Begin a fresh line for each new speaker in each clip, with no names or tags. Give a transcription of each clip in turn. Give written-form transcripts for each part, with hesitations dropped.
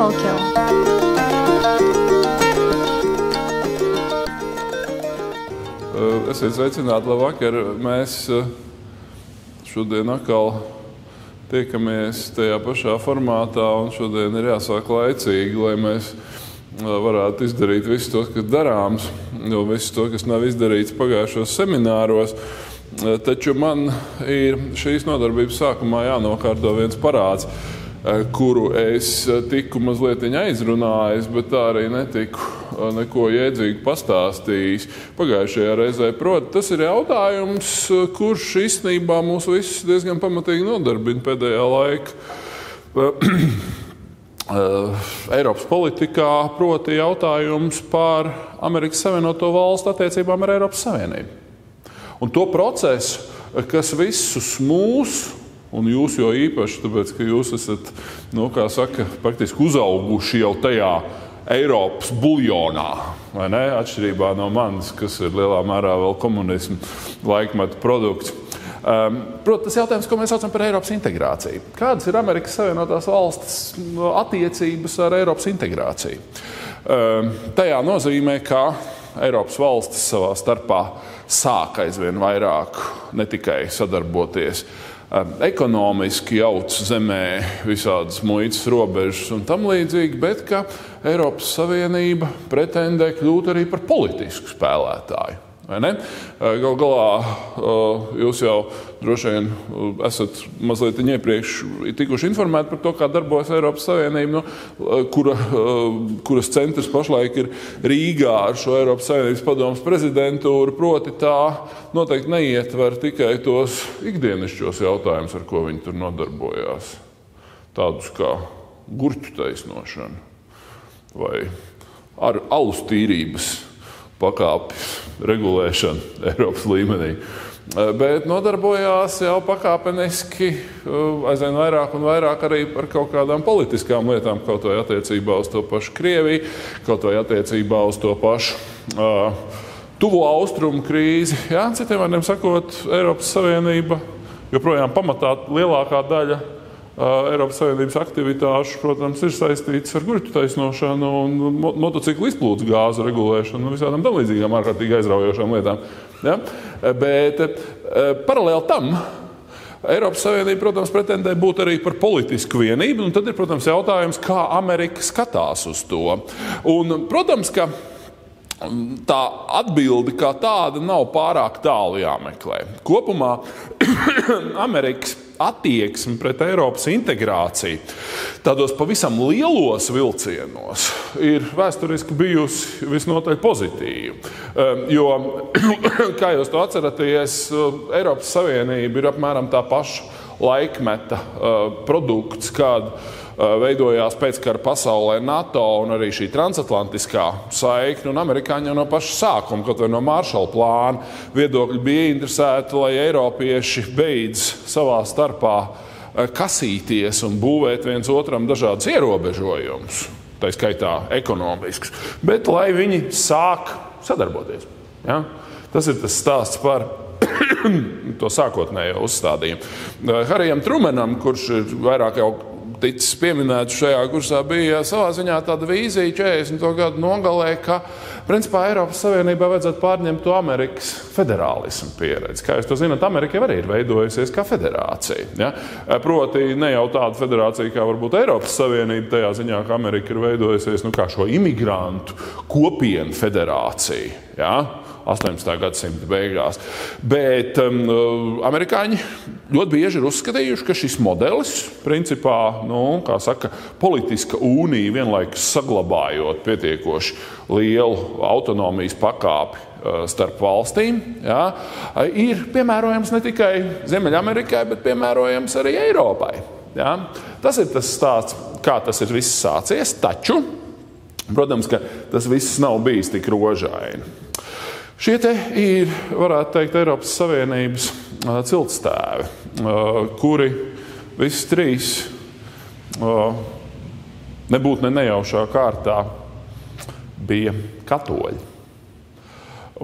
Talkill.
Esiet sveicināti, labvakar. Mēs šodien atkal tiekamies tajā pašā formātā, un šodien ir jāsāk laicīgi, lai mēs varētu izdarīt visu to, kas darāms, jo visu to, kas nav izdarīts pagājušos semināros. Taču man ir šīs nodarbības sākumā jānokārto viens parāds, kuru es tiku mazliet aizrunājis, bet tā arī netiku neko jēdzīgu pastāstījis pagājušajā reizē. Proti, tas ir jautājums, kurš īstenībā mūs visus diezgan pamatīgi nodarbina pēdējā laika Eiropas politikā, proti jautājums par Amerikas Savienoto Valstu attiecībām ar Eiropas Savienību. Un to procesu, kas visus mūs, un jūs jo īpaši, tāpēc, ka jūs esat, praktiski uzauguši jau tajā Eiropas buljonā, vai ne? Atšķirībā no manis, kas ir lielā mērā vēl komunismu laikmeta produkts. Protams, tas jautājums, ko mēs saucam par Eiropas integrāciju. Kādas ir Amerikas Savienotās Valstis attiecības ar Eiropas integrāciju? Tajā nozīmē, ka Eiropas valstis savā starpā sāk aizvien vairāk ne tikai sadarboties ekonomiski, jauc zemē visādas muitas robežas un tam līdzīgi, bet ka Eiropas Savienība pretendē kļūt arī par politisku spēlētāju. Vai ne? Gal galā jūs jau droši vien esat mazliet iepriekš tikuši informēti par to, kā darbojas Eiropas Savienība, kuras centrs pašlaik ir Rīgā ar šo Eiropas Savienības padomes prezidentūru, proti tā noteikti neietver tikai tos ikdienišķos jautājumus, ar ko viņi tur nodarbojās. Tādus kā gurķu taisnošana vai ar alus tīrības pakāpes regulēšana Eiropas līmenī. Bet nodarbojās jau pakāpeniski aizvien vairāk un vairāk arī par kaut kādām politiskām lietām, kaut vai attiecībā uz to pašu Krieviju, kaut vai attiecībā uz to pašu tuvo austrumu krīzi. Jā, citiem vārdiem sakot, Eiropas Savienība joprojām pamatā lielākā daļa Eiropas Savienības aktivitāšu, protams, ir saistītas ar gurķu taisnošanu un motociklu izplūdes gāzu regulēšanu un visādām tam līdzīgām ārkārtīgi aizraujošām lietām. Ja? Bet paralēli tam Eiropas Savienība, protams, pretendē būt arī par politisku vienību, un tad ir, protams, jautājums, kā Amerika skatās uz to. Un, protams, ka tā atbilde kā tāda nav pārāk tālu jāmeklē. Kopumā Amerikas attieksme pret Eiropas integrāciju tādos pavisam lielos vilcienos ir vēsturiski bijusi visnotaļ pozitīva. Jo, kā jūs to atceraties, Eiropas Savienība ir apmēram tā paša laikmeta produkts, kad veidojās pēckara pasaulē NATO un arī šī transatlantiskā saikne, un amerikāņi jau no paša sākuma, kaut vai no Maršala plāna viedokļi bija interesēti, lai eiropieši beidz savā starpā kasīties un būvēt viens otram dažādas ierobežojumus, tā skaitā ekonomiskus, bet lai viņi sāk sadarboties. Ja? Tas ir tas stāsts par to sākotnējo uzstādījumu. Harijam Trumanam, kurš ir vairāk jau ticis pieminēts šajā kursā, bija savā ziņā tāda vīzija 40. gadu nogalē, ka principā Eiropas Savienībā vajadzētu pārņemt to Amerikas federālismu pieredzi. Kā jūs to zināt, Amerika arī ir veidojusies kā federācija. Ja? Proti ne jau tāda federācija, kā varbūt Eiropas Savienība, tajā ziņā, ka Amerika ir veidojusies kā šo imigrantu kopienu federāciju. Ja? 18. gadsimta beigās. Bet amerikāņi ļoti bieži ir uzskatījuši, ka šis modelis, principā, politiska unija, vienlaikus saglabājot pietiekoši lielu autonomijas pakāpi starp valstīm, ja, ir piemērojams ne tikai Ziemeļamerikai, bet piemērojams arī Eiropai. Ja. Tas ir tas stāsts, kā tas ir viss sācies, taču, protams, ka tas viss nav bijis tik rožaini. Šie te ir, varētu teikt, Eiropas Savienības ciltstēvi, kuri visi trīs nebūtu nejaušā kārtā bija katoļi.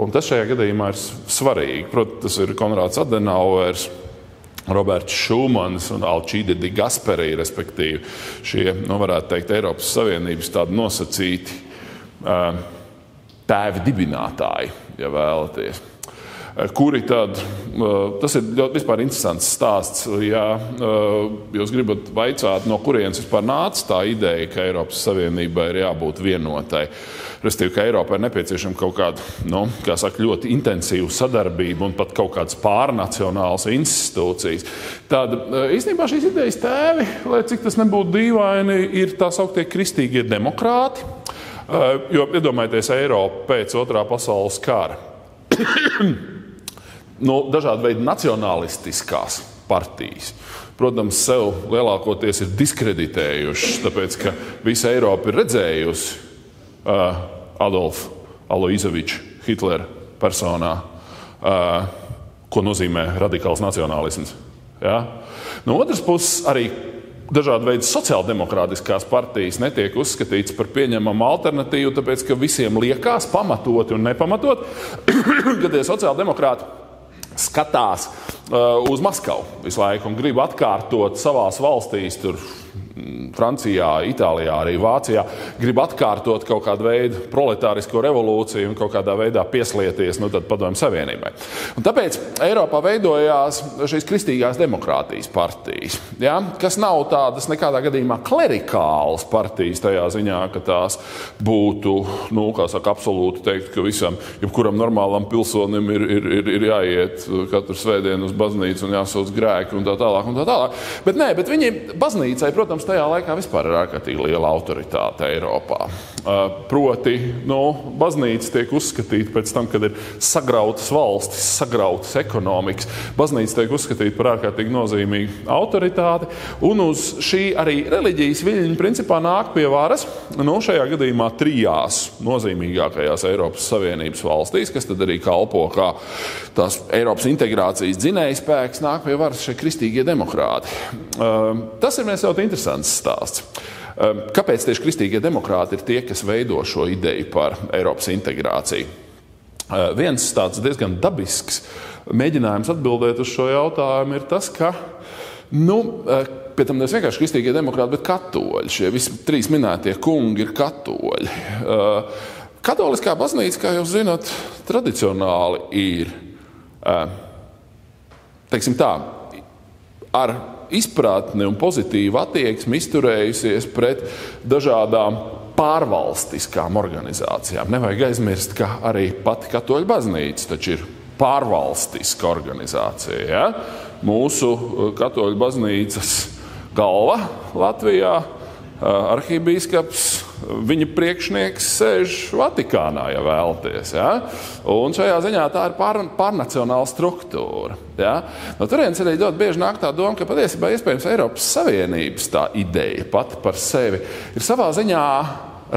Un tas šajā gadījumā ir svarīgi. Protams, tas ir Konrāds Adenauers, Roberts Šumans un Alcide Di Gasperi, respektīvi šie, varētu teikt, Eiropas Savienības tādi nosacīti tēvi dibinātāji, ja vēlaties. Kuri tad, tas ir ļoti vispār interesants stāsts, ja jūs gribat vaicāt, no kurienes vispār nāca tā ideja, ka Eiropas Savienībai ir jābūt vienotai. Respektīvi, ka Eiropai ir nepieciešama kaut kāda, ļoti intensīva sadarbība un pat kaut kādas pārnacionālas institūcijas. Tad īstenībā šīs idejas tēvi, lai cik tas nebūtu dīvaini, ir tā sauktie kristīgie demokrāti, jo iedomājieties Eiropu pēc Otrā pasaules kara. Dažādi veidi nacionalistiskās partijas. Protams, sev lielākoties ir diskreditējušas, tāpēc, ka visa Eiropa ir redzējusi Adolfu Aloizoviču Hitlera personā, ko nozīmē radikāls nacionālisms. Ja? No otras puses, arī dažādi veidi sociāldemokrātiskās partijas netiek uzskatīts par pieņemamu alternatīvu, tāpēc, ka visiem liekas pamatoti un nepamatot, ka tie sociāldemokrāti skatās uz Maskavu visu laiku un grib atkārtot savās valstīs, tur Francijā, Itālijā, arī Vācijā, grib atkārtot kaut kādu veidu proletārisko revolūciju un kaut kādā veidā pieslieties tad Padomju Savienībai. Un tāpēc Eiropā veidojās šīs kristīgās demokrātijas partijas, ja? Kas nav tādas nekādā gadījumā klerikālas partijas tajā ziņā, ka tās būtu, absolūti teikt, ka visam, jebkuram normālam pilsonim ir jāiet katru svētdienu uz baznīcu un jāsauc grēki un tā tālāk un tā tālāk. Bet nē, bet viņi baznīcai, protams, tajā laikā vispār ir ārkārtīgi liela autoritāte Eiropā. Proti, baznīca tiek uzskatīta pēc tam, kad ir sagrautas valstis, sagrautas ekonomikas. Baznīca tiek uzskatīta par ārkārtīgi nozīmīgu autoritāti, un uz šī arī reliģijas viļņi principā nāk pie varas, šajā gadījumā 3 nozīmīgākajās Eiropas Savienības valstīs, kas tad arī kalpo kā tās Eiropas integrācijas dzinējspēks, nāk pie varas šie kristīgie demokrāti. Tas ir viens ļoti interesants stāsts. Kāpēc tieši kristīgie demokrāti ir tie, kas veido šo ideju par Eiropas integrāciju? Viens tāds diezgan dabisks mēģinājums atbildēt uz šo jautājumu ir tas, ka, pie tam nevis vienkārši kristīgie demokrāti, bet katoļi. Šie visi 3 minētie kungi ir katoļi. Katoliskā baznīca, kā jūs zināt, tradicionāli ir, teiksim tā, ar izpratni un pozitīvu attieksmi izturējusies pret dažādām pārvalstiskām organizācijām. Nevajag aizmirst, ka arī pati katoļu baznīca taču ir pārvalstiska organizācija. Ja? Mūsu katoļu baznīcas galva Latvijā, arhibīskaps, viņa priekšnieks sēž Vatikānā, ja vēlaties. Ja? Un šajā ziņā tā ir pārnacionāla struktūra. Ja? No turienes arī ļoti bieži nāk tā doma, ka patiesībā iespējams Eiropas Savienības tā ideja pati par sevi ir savā ziņā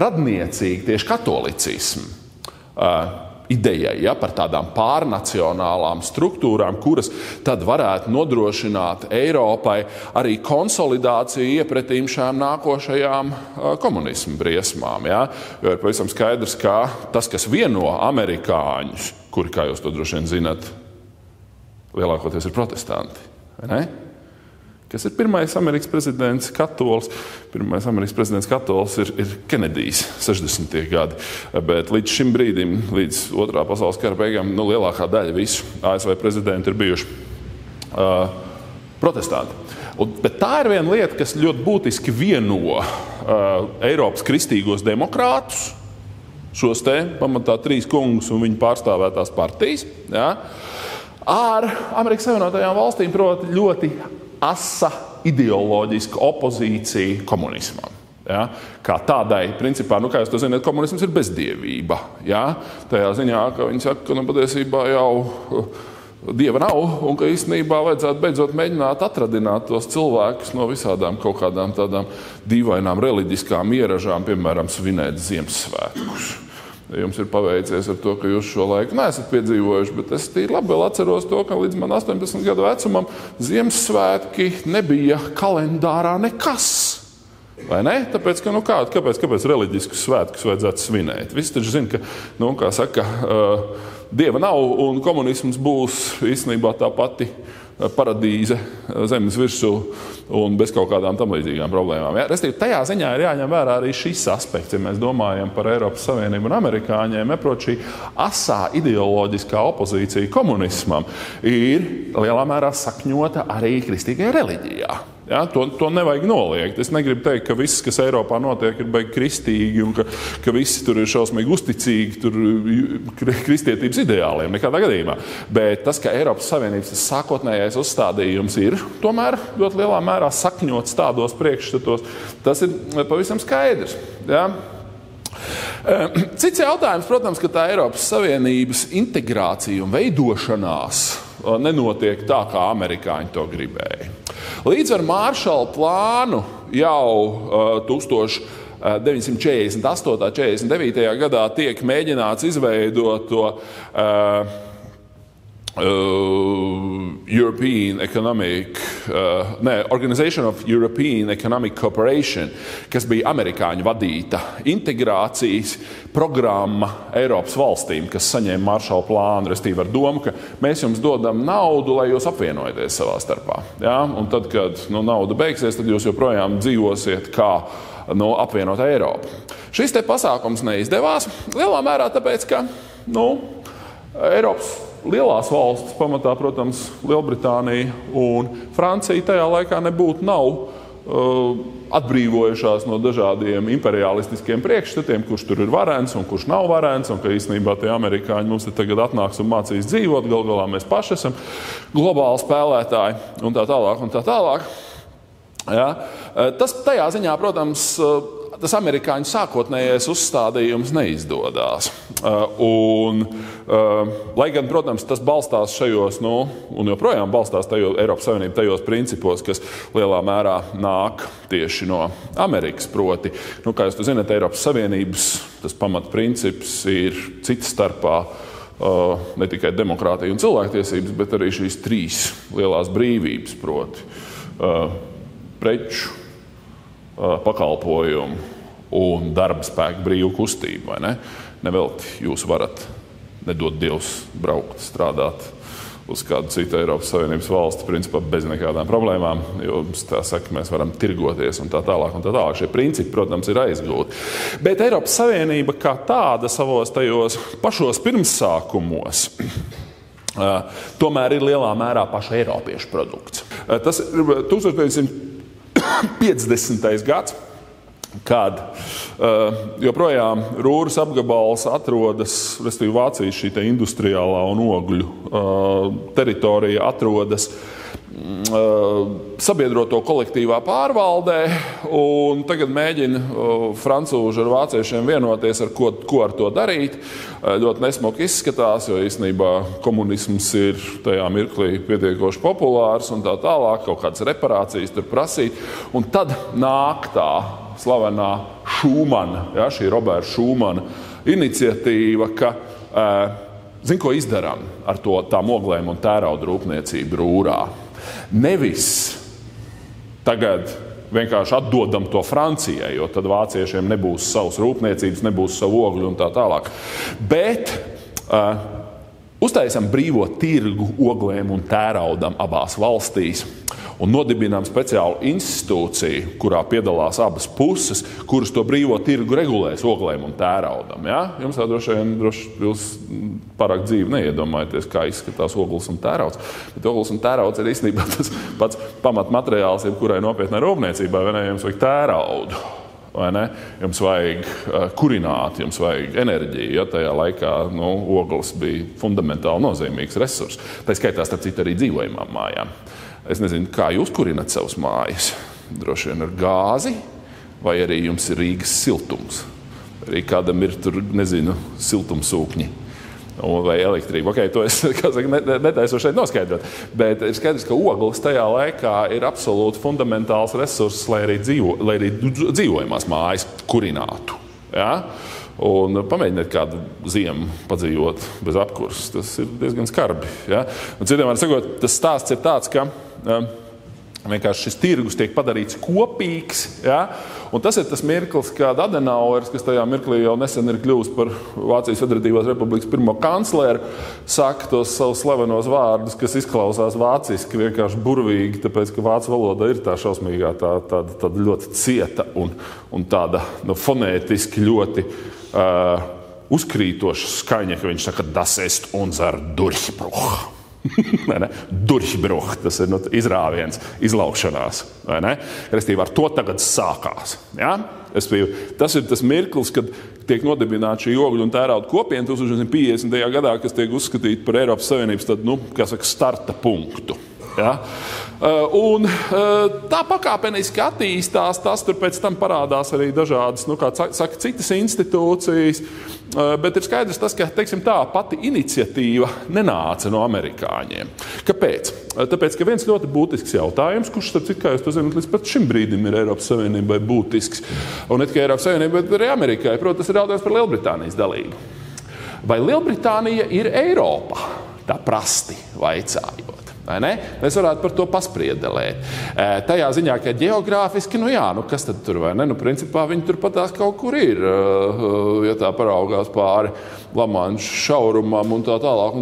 radniecīga tieši katolicismu idejai, ja, par tādām pārnacionālām struktūrām, kuras tad varētu nodrošināt Eiropai arī konsolidāciju iepretīm šām nākošajām komunismu briesmām. Ja. Jo ir pavisam skaidrs, ka tas, kas vieno amerikāņus, kuri, kā jūs to droši vien zināt, lielākoties ir protestanti, vai ne? Kas ir pirmais Amerikas prezidents katolis. Pirmais Amerikas prezidents katolis ir Kenedijs, 60. gadi. Bet līdz šim brīdim, līdz Otrā pasaules kara beigām, lielākā daļa visu ASV prezidentu ir bijuši protestanti. Bet tā ir viena lieta, kas ļoti būtiski vieno Eiropas kristīgos demokrātus, šos te pamatā 3 kungus un viņu pārstāvētās partijas, ja, ar Amerikas Savienotajām valstīm, proti ļoti asa ideoloģiska opozīcija komunismam. Ja? Kā tādai, principā, kā jūs to zināt, komunisms ir bezdievība. Ja? Tajā ziņā, ka viņi saka, ka patiesībā jau dieva nav un ka īstenībā vajadzētu beidzot mēģināt atradināt tos cilvēkus no visādām kaut kādām tādām dīvainām reliģiskām ieražām, piemēram, svinēt Ziemassvētkus. Jums ir paveicies ar to, ka jūs šo laiku neesat piedzīvojuši, bet es tīri labi vēl atceros to, ka līdz man 18 gadu vecumam Ziemassvētki nebija kalendārā nekas. Vai ne? Tāpēc, ka, kāpēc reliģiskus svētkus vajadzētu svinēt? Visi taču zina, ka, kā saka, Dieva nav un komunisms būs īstenībā tā pati paradīze zemes virsū un bez kaut kādām tam līdzīgām problēmām. Ja? Restīvi, tajā ziņā ir jāņem vērā arī šis aspekts, ja mēs domājam par Eiropas Savienību un amerikāņiem, šī asā ideoloģiskā opozīcija komunismam ir lielā mērā sakņota arī kristīgajā reliģijā. Ja, to nevajag noliegt. Es negribu teikt, ka viss, kas Eiropā notiek, ir beigi kristīgi un ka visi tur ir šausmīgi uzticīgi kristietības ideāliem, nekādā gadījumā. Bet tas, ka Eiropas Savienības sākotnējais uzstādījums ir tomēr ļoti lielā mērā sakņots tādos priekšstatos, tas ir pavisam skaidrs. Ja? Cits jautājums, protams, ka tā Eiropas Savienības integrācija un veidošanās nenotiek tā, kā amerikāņi to gribēja. Līdz ar Maršala plānu jau 1948. 49. gadā tiek mēģināts izveidot to Organization of European Economic Cooperation, kas bija amerikāņu vadīta integrācijas programma Eiropas valstīm, kas saņēma Maršala plānu, restīvi ar domu, ka mēs jums dodam naudu, lai jūs apvienojaties savā starpā. Ja? Un tad, kad nauda beigsies, tad jūs joprojām dzīvosiet kā apvienota Eiropa. Šis te pasākums neizdevās lielā mērā tāpēc, ka Eiropas lielās valstis, pamatā, protams, Lielbritānija un Francija tajā laikā nav atbrīvojušās no dažādiem imperialistiskiem priekšstatiem, kurš tur ir varens un kurš nav varens, un ka īstenībā tie amerikāņi mums tagad atnāks un mācīs dzīvot, galā mēs paši esam globāli spēlētāji un tā tālāk un tā tālāk. Ja? Tas tajā ziņā, protams, tas amerikāņu sākotnējais uzstādījums neizdodās. Lai gan, protams, tas balstās šajos, un joprojām balstās Eiropas Savienība tajos principos, kas lielā mērā nāk tieši no Amerikas, proti. Kā jūs zināt, Eiropas Savienības tas pamatprincips ir cits starpā ne tikai demokrātija un cilvēktiesības, bet arī šīs trīs lielās brīvības, proti preču, pakalpojumu un darba spēku brīvu kustību. Vai ne? Nevelti jūs varat, nedot Dievs, braukt, strādāt uz kādu citu Eiropas Savienības valsti, principā bez nekādām problēmām, jo tā saka, mēs varam tirgoties un tā tālāk un tā tālāk. Šie principi, protams, ir aizgūti. Bet Eiropas Savienība kā tāda savos tajos pašos pirmsākumos tomēr ir lielā mērā paša eiropiešu produkts. Tas ir 1950. gads, kad joprojām Rūras apgabals atrodas, respektīvi Vācijas šī industriālā un ogļu teritorija atrodas sabiedroto kolektīvā pārvaldē, un tagad mēģina francūži ar vāciešiem vienoties, ko ar to darīt. Ļoti nesmuki izskatās, jo īstenībā komunisms ir tajā mirklī pietiekoši populārs un tā tālāk, kaut kādas reparācijas tur prasīt. Un tad nāk tā slavenā Šūmana, šī Roberta Šūmana iniciatīva, ka zin, ko izdarām ar tām oglēm un tērauda rūpniecību Rūrā. Nevis tagad vienkārši atdodam to Francijai, jo tad vāciešiem nebūs savas rūpniecības, nebūs savu ogļu un tā tālāk. Bet uztaisam brīvo tirgu oglēm un tēraudam abās valstīs un nodibinām speciālu institūciju, kurā piedalās abas puses, kuras to brīvo tirgu regulēs oglēm un tēraudam. Ja? Jums tā droši pārāk dzīvi neiedomājaties, kā izskatās ogles un tērauds. Bet ogles un tērauds ir īstenībā tas pats pamatmateriāls, jebkurai nopietnai rūpniecībai, vai ne? Jums vajag tēraudu, vai ne? Jums vajag kurināt, jums vajag enerģiju. Ja? Tajā laikā ogles bija fundamentāli nozīmīgs resurs. Tā skaitā, starp citu, arī dzīvojamām mājām. Es nezinu, kā jūs kurinat savus mājas. Droši vien ar gāzi, vai arī jums ir Rīgas siltums. Arī kādam ir tur, siltumsūkņi vai elektrība. Okay, to es netaisu šeit noskaidrot. Bet ir skaidrs, ka ogles tajā laikā ir absolūti fundamentāls resurss, lai arī dzīvojamās mājas kurinātu. Ja? Un pamēģiniet kādu ziemu padzīvot bez apkurses. Tas ir diezgan skarbi. Ja? Un citiem var sakot, tas stāsts ir tāds, ka Vienkārši šis tirgus tiek padarīts kopīgs. Ja? Un tas ir tas mirklis, kad Adenauers, kas tajā mirklī jau nesen ir kļuvis par Vācijas Federatīvās Republikas pirmo kancleru, saka tos savus slavenos vārdus, kas izklausās vāciski vienkārši burvīgi, tāpēc, ka vācu valoda ir tā šausmīgā, tāda ļoti cieta un tāda fonētiski ļoti uzkrītoša skaņa, ka viņš saka, das ist unser Durchbruch. Durchbruch, tas ir izrāviens, izlaukšanās. Restīvi, ar to tagad sākās. Ja? Tas ir tas mirklis, kad tiek nodibināta šī ogļu un tērauda kopiena 1950. gadā, kas tiek uzskatīta par Eiropas Savienības tādu, starta punktu. Ja? Un tā pakāpeniski attīstās, tas tur pēc tam parādās arī dažādas, kā saka, citas institūcijas, bet ir skaidrs tas, ka, teiksim tā, pati iniciatīva nenāca no amerikāņiem. Kāpēc? Tāpēc, ka viens ļoti būtisks jautājums, kurš, starp citu, kā jūs to zināt, līdz pat šim brīdim ir Eiropas Savienībai būtisks, un ne tikai Eiropas Savienībai, bet arī Amerikai, protams, tas ir jautājums par Lielbritānijas dalību. Vai Lielbritānija ir Eiropa? Tā prasti vaicājot. Mēs varētu par to paspriedelēt. Tajā ziņā, ka geogrāfiski, kas tad tur, vai ne? Principā viņi tur patās kaut kur ir, ja tā paraugās pāri Lamanšu šaurumam un tā tālāk.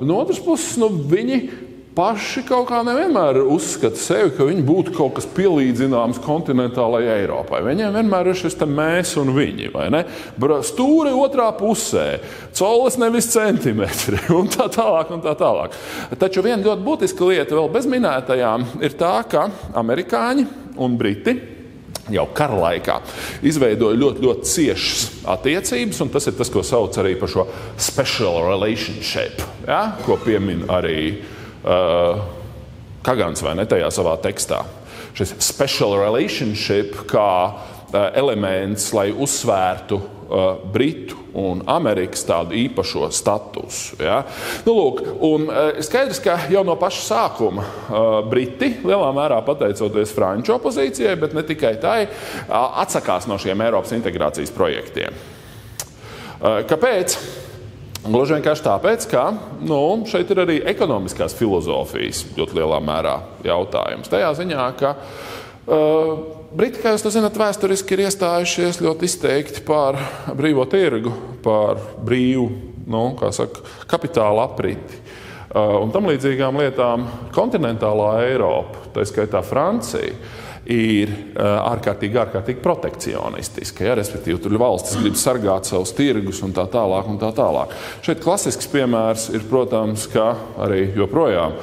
No otras puses, viņi paši kaut kā nevienmēr uzskata sevi, ka viņi būtu kaut kas pielīdzināms kontinentālajai Eiropai. Viņiem vienmēr ir šis te mēs un viņi, vai ne? Stūri otrā pusē, coles nevis centimetri, un tā tālāk. Taču viena ļoti būtiska lieta vēl bez minētajām ir tā, ka amerikāņi un briti jau kara laikā izveidoja ļoti, ļoti ciešas attiecības, un tas ir tas, ko sauc arī par šo special relationship, ja? Ko piemin arī Kagans, vai ne, tajā savā tekstā. Šis special relationship kā elements, lai uzsvērtu Britu un Amerikas tādu īpašo statusu. Ja? Lūk, un skaidrs, ka jau no paša sākuma Briti, lielā mērā pateicoties franču opozīcijai, bet ne tikai tai, atsakās no šiem Eiropas integrācijas projektiem. Kāpēc? Gluži vienkārši tāpēc, ka šeit ir arī ekonomiskās filozofijas ļoti lielā mērā jautājums. Tajā ziņā, ka Briti, kā jūs to zināt, vēsturiski ir iestājušies ļoti izteikti par brīvo tirgu, par brīvu, kapitāla apriti. Un tam līdzīgām lietām kontinentālā Eiropa, tā skaitā Francija, ir ārkārtīgi protekcionistiska. Ja? Respektīvi, tur valstis grib sargāt savus tirgus un tā tālāk. Šeit klasisks piemērs ir, protams, ka arī joprojām,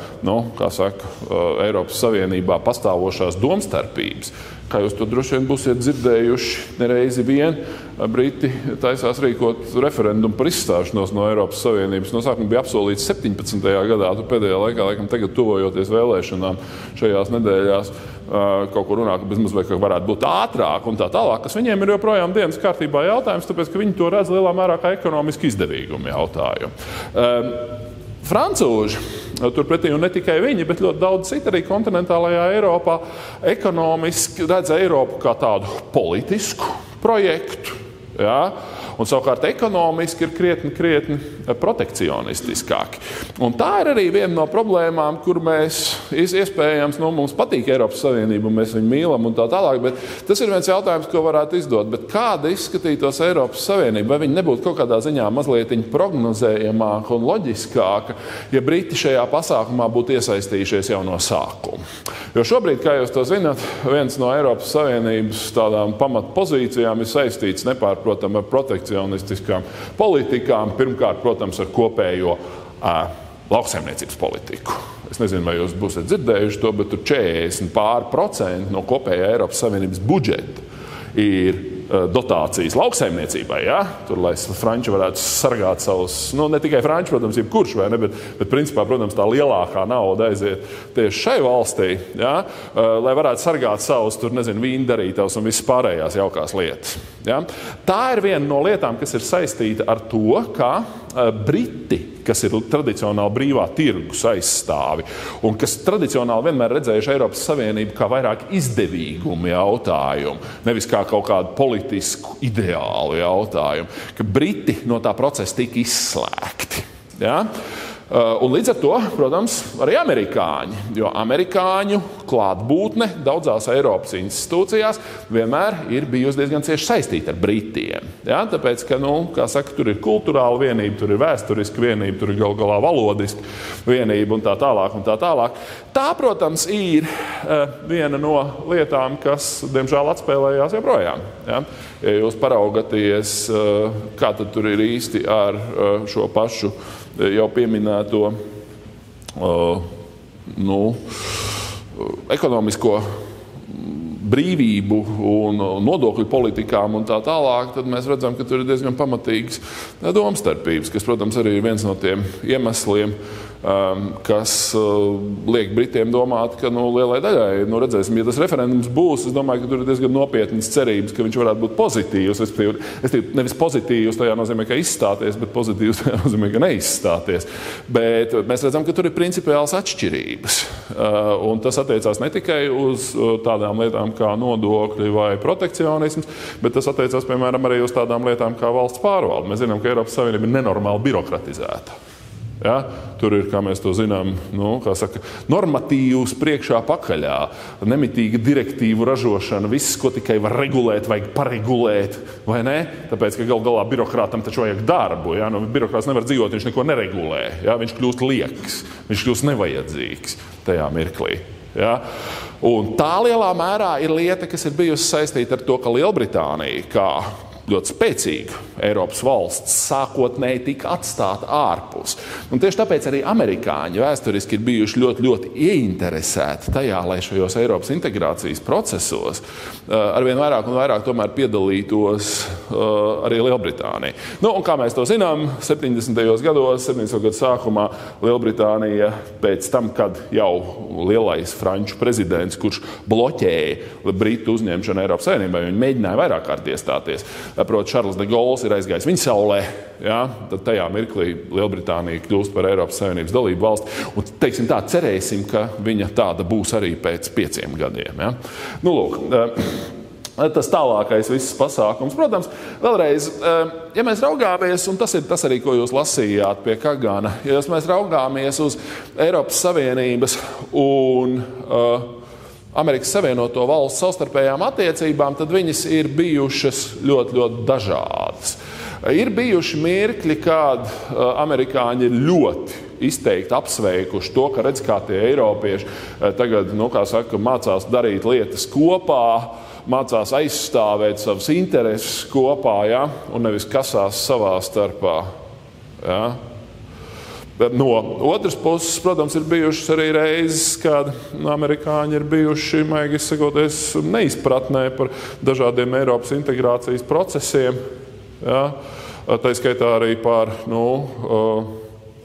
Eiropas Savienībā pastāvošās domstarpības. Kā jūs to droši vien būsiet dzirdējuši nereizi vien, Briti taisās rīkot referendumu par izstāšanos no Eiropas Savienības. No sākuma bija apsolīts 17. gadā, pēdējā laikā, tagad tuvojoties vēlēšanām šajās nedēļās, kaut kur runā, ka bezmaz vai varētu būt ātrāk un tā tālāk, kas viņiem ir joprojām dienas kārtībā jautājums, tāpēc, ka viņi to redz lielā mērā kā ekonomiski izdevīgumu jautājumu. Francūži, turpretī un ne tikai viņi, bet ļoti daudz citu arī kontinentālajā Eiropā ekonomiski redz Eiropu kā tādu politisku projektu. Ja? Un savukārt ekonomiski ir krietni protekcionistiskāki. Un tā ir arī viena no problēmām, kur mēs iespējams, mums patīk Eiropas Savienība, mēs viņu mīlam un tā tālāk, bet tas ir viens jautājums, ko varētu izdot. Bet kāda izskatītos Eiropas Savienība, vai viņa nebūtu kaut kādā ziņā mazliet prognozējamāka un loģiskāka, ja Briti šajā pasākumā būtu iesaistījušies jau no sākuma? Jo šobrīd, kā jūs to zināt, viens no Eiropas Savienības tādām pamatpozīcijām ir saistīts nepārprotam ar protekcionistiskām politikām, pirmkārt, protams, ar kopējo lauksaimniecības politiku. Es nezinu, vai jūs būsiet dzirdējuši to, bet tur 40% no kopējā Eiropas Savienības budžeta ir dotācijas lauksaimniecībai, ja? Tur, lai franči varētu sargāt savus, ne tikai franči, protams, jebkurš, vai ne, bet principā, protams, tā lielākā nauda aiziet tieši šai valstī, ja? Lai varētu sargāt savus, vīndarītavus un visas pārējās jaukās lietas. Ja? Tā ir viena no lietām, kas ir saistīta ar to, ka Briti, kas ir tradicionāli brīvā tirgus aizstāvi un kas tradicionāli vienmēr redzējuši Eiropas Savienību kā vairāk izdevīgumu jautājumu, nevis kā kaut kādu politisku ideālu jautājumu, ka Briti no tā procesa tika izslēgti. Ja? Un līdz ar to, protams, arī amerikāņi, jo amerikāņu klātbūtne daudzās Eiropas institūcijās vienmēr ir bijusi diezgan cieši saistīta ar Britiem. Ja? Tāpēc, ka, kā saka, tur ir kulturāla vienība, tur ir vēsturiska vienība, tur ir gal galā valodiska vienība un tā tālāk un tā tālāk. Tā, protams, ir viena no lietām, kas, diemžēl, atspēlējās joprojām. Ja? Ja jūs paraugaties, kā tad tur ir īsti ar šo pašu jau pieminēto ekonomisko brīvību un nodokļu politikām un tā tālāk, tad mēs redzam, ka tur ir diezgan pamatīgas domstarpības, kas, protams, arī ir viens no tiem iemesliem, kas liek Britiem domāt, ka lielai daļai, redzēsim, ja tas referendums būs, es domāju, ka tur ir diezgan nopietnas cerības, ka viņš varētu būt pozitīvs. Es nevis pozitīvs tajā nozīmē, ka izstāties, bet pozitīvs tajā nozīmē, ka neizstāties. Bet mēs redzam, ka tur ir principiāls atšķirības. Un tas attiecās ne tikai uz tādām lietām kā nodokļi vai protekcionisms, bet tas attiecās, piemēram, arī uz tādām lietām kā valsts pārvalde. Mēs zinām, ka Eiropas Savienība ir nenormāli birokratizēta. Ja? Tur ir, kā mēs to zinām, normatīvs priekšā pakaļā, nemitīga direktīvu ražošana, viss, ko tikai var regulēt, vajag paregulēt, vai ne? Tāpēc, ka gal galā birokrātam taču vajag darbu. Ja? Birokrāts nevar dzīvot, viņš neko neregulē. Ja? Viņš kļūst liekas, viņš kļūst nevajadzīgs tajā mirklī. Ja? Un tā lielā mērā ir lieta, kas ir bijusi saistīta ar to, ka Lielbritānija, kā ļoti spēcīga Eiropas valsts, sākotnēji tika atstāta ārpus. Un tieši tāpēc arī amerikāņi vēsturiski ir bijuši ļoti, ļoti ieinteresēti tajā, lai šajos Eiropas integrācijas procesos arvien vairāk un vairāk tomēr piedalītos arī Lielbritānija. Un kā mēs to zinām, 70. gados, 70. gadu sākumā Lielbritānija pēc tam, kad jau lielais franču prezidents, kurš bloķēja Britu uzņemšanu Eiropas Savienībā, viņi mēģināja vairāk kārt iestāties. Proti, Šarls de Gauls ir aizgājis viņa saulē, ja? Tad tajā mirklī Lielbritānija kļūst par Eiropas Savienības dalību valsti. Un, teiksim tā, cerēsim, ka viņa tāda būs arī pēc 5 gadiem. Ja? Lūk, tas tālākais viss pasākums. Protams, vēlreiz, ja mēs raugāmies, un tas ir tas arī, ko jūs lasījāt pie Kagana, ja mēs raugāmies uz Eiropas Savienības un Amerikas Savienoto Valstu savstarpējām attiecībām, tad viņas ir bijušas ļoti, ļoti dažādas. Ir bijuši mirkļi, kad amerikāņi ir ļoti izteikti apsveikuši to, ka redz, kā tie eiropieši tagad, mācās darīt lietas kopā, mācās aizstāvēt savas intereses kopā, ja? Un nevis kasās savā starpā. Ja? No otras puses, protams, ir bijušas arī reizes, kad amerikāņi ir bijuši, maigi sakoties, neizpratnē par dažādiem Eiropas integrācijas procesiem. Ja? Tā skaitā arī par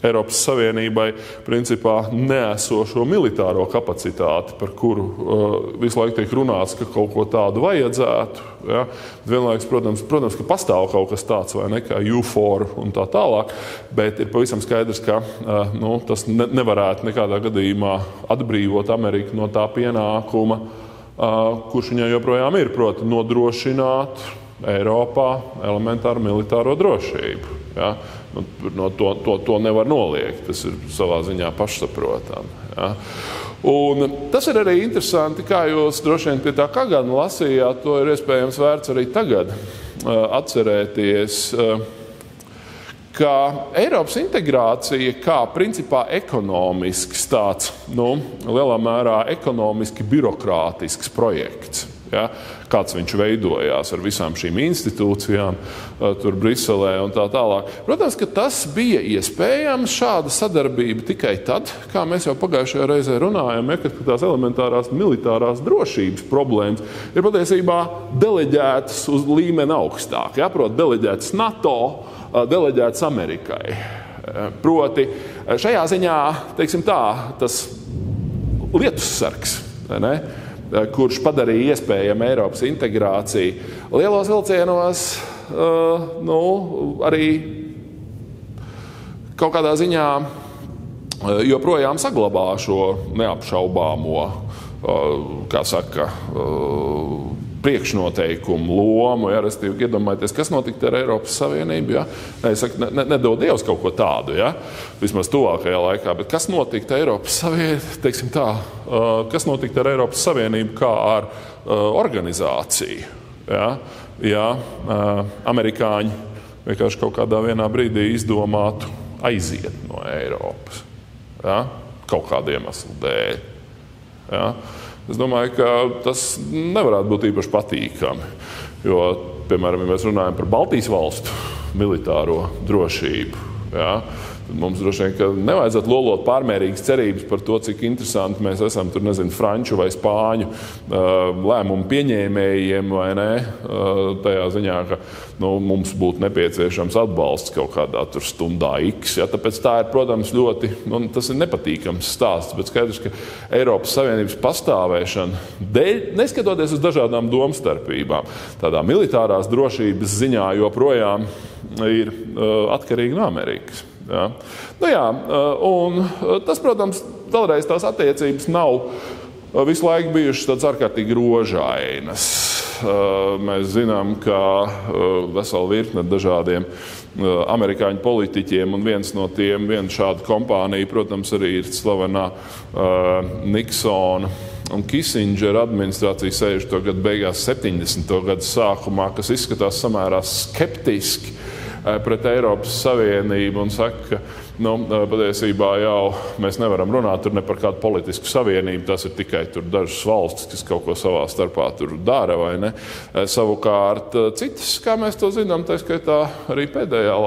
Eiropas Savienībai principā neesošo militāro kapacitāti, par kuru visu laiku tiek runāts, ka kaut ko tādu vajadzētu. Ja? Vienlaikus, protams, ka pastāv kaut kas tāds, vai ne, kā UFOR un tā tālāk, bet ir pavisam skaidrs, ka tas nevarētu nekādā gadījumā atbrīvot Ameriku no tā pienākuma, kurš viņai joprojām ir, proti nodrošināt Eiropā elementāru militāro drošību. Ja? To nevar noliegt, tas ir savā ziņā pašsaprotami. Ja? Un tas ir arī interesanti, kā jūs droši vien pie tā Kagana lasījāt, to ir iespējams vērts arī tagad atcerēties, ka Eiropas integrācija kā principā ekonomisks tāds, lielā mērā ekonomiski birokrātisks projekts. Ja, kāds viņš veidojās ar visām šīm institūcijām, tur Briselē un tā tālāk. Protams, ka tas bija iespējams šāda sadarbība tikai tad, kā mēs jau pagājušajā reizē runājam, kad tās elementārās militārās drošības problēmas ir patiesībā deleģētas uz līmeni augstāk. Ja, proti, deleģētas NATO, deleģētas Amerikai. Proti, šajā ziņā, teiksim tā, tas lietussargs, ne? Kurš padarīja iespējamu Eiropas integrāciju, lielos vilcienos arī kaut kādā ziņā joprojām saglabā šo neapšaubāmo, priekšnoteikumu lomu, ja, respektīvi iedomājieties, kas notiktu ar Eiropas Savienību, ja. Es saku, nedod Dievs kaut ko tādu, ja, vismaz tuvākajā laikā, bet kas notiktu Eiropas Savienību, teiksim tā, kas notiktu ar Eiropas Savienību kā ar organizāciju, ja, ja amerikāņi vienkārši kaut kādā vienā brīdī izdomātu aiziet no Eiropas, ja, kaut kādu iemeslu dēļ, ja. Es domāju, ka tas nevarētu būt īpaši patīkami, jo, piemēram, ja mēs runājam par Baltijas valstu militāro drošību, ja, tad mums droši vien, ka nevajadzētu lolot pārmērīgas cerības par to, cik interesanti mēs esam tur, nezinu, franču vai spāņu lēmumu pieņēmējiem, vai ne, tajā ziņā, ka mums būtu nepieciešams atbalsts kaut kādā tur stundā X. Ja, tāpēc tā ir, protams, ļoti, tas ir nepatīkams stāsts, bet skaidrs, ka Eiropas Savienības pastāvēšana dēļ, neskatoties uz dažādām domstarpībām, tādā militārās drošības ziņā joprojām ir atkarīga no Amerikas. Ja. Un tas, protams, vēlreiz tās attiecības nav visu laiku bijušas tāds ārkārtīgi rožainas. Mēs zinām, ka vesela virkne dažādiem amerikāņu politiķiem, un viena šāda kompānija, protams, arī ir slavenā Niksona un Kissingera administrācija 60. gadu beigās, 70. gadu sākumā, kas izskatās samērā skeptiski pret Eiropas Savienību un saka, ka patiesībā jau mēs nevaram runāt tur ne par kādu politisku savienību, tas ir tikai tur dažas valstis, kas kaut ko savā starpā tur dara, vai ne. Savukārt citas, kā mēs to zinām, tā skaitā arī pēdējā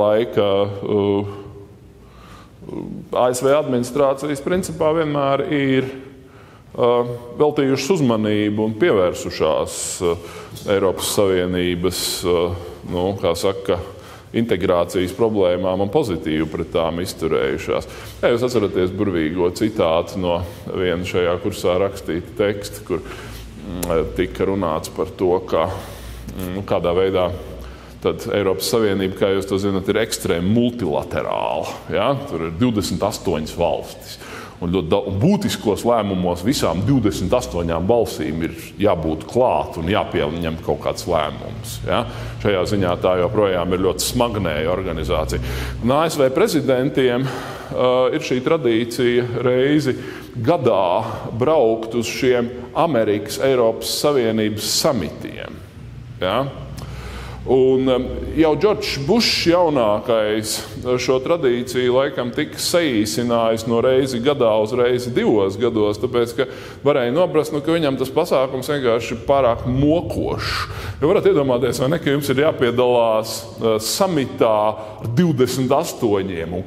laika ASV administrācijas principā vienmēr ir veltījušas uzmanību un pievērsušās Eiropas Savienības, kā saka, integrācijas problēmām un pozitīvi pret tām izturējušās. Ja jūs atceraties burvīgo citātu no viena šajā kursā rakstīta teksta, kur tika runāts par to, ka kādā veidā tad Eiropas Savienība, kā jūs to zināt, ir ekstrēmi multilaterāla. Ja? Tur ir 28 valstis. Un būtiskos lēmumos visām 28 balsīm ir jābūt klāt un jāpieņem kaut kāds lēmums. Ja? Šajā ziņā tā joprojām ir ļoti smagnēja organizācija. Un ASV prezidentiem ir šī tradīcija reizi gadā braukt uz šiem Amerikas Eiropas Savienības samitiem. Ja? Un jau Džordžs Bušs jaunākais šo tradīciju laikam tika saīsinājis no reizi gadā uz reizi 2 gados, tāpēc, ka varēja noprast, ka viņam tas pasākums vienkārši pārāk mokošs. Jo varat iedomāties, vai ne, ka jums ir jāpiedalās samitā ar 28, un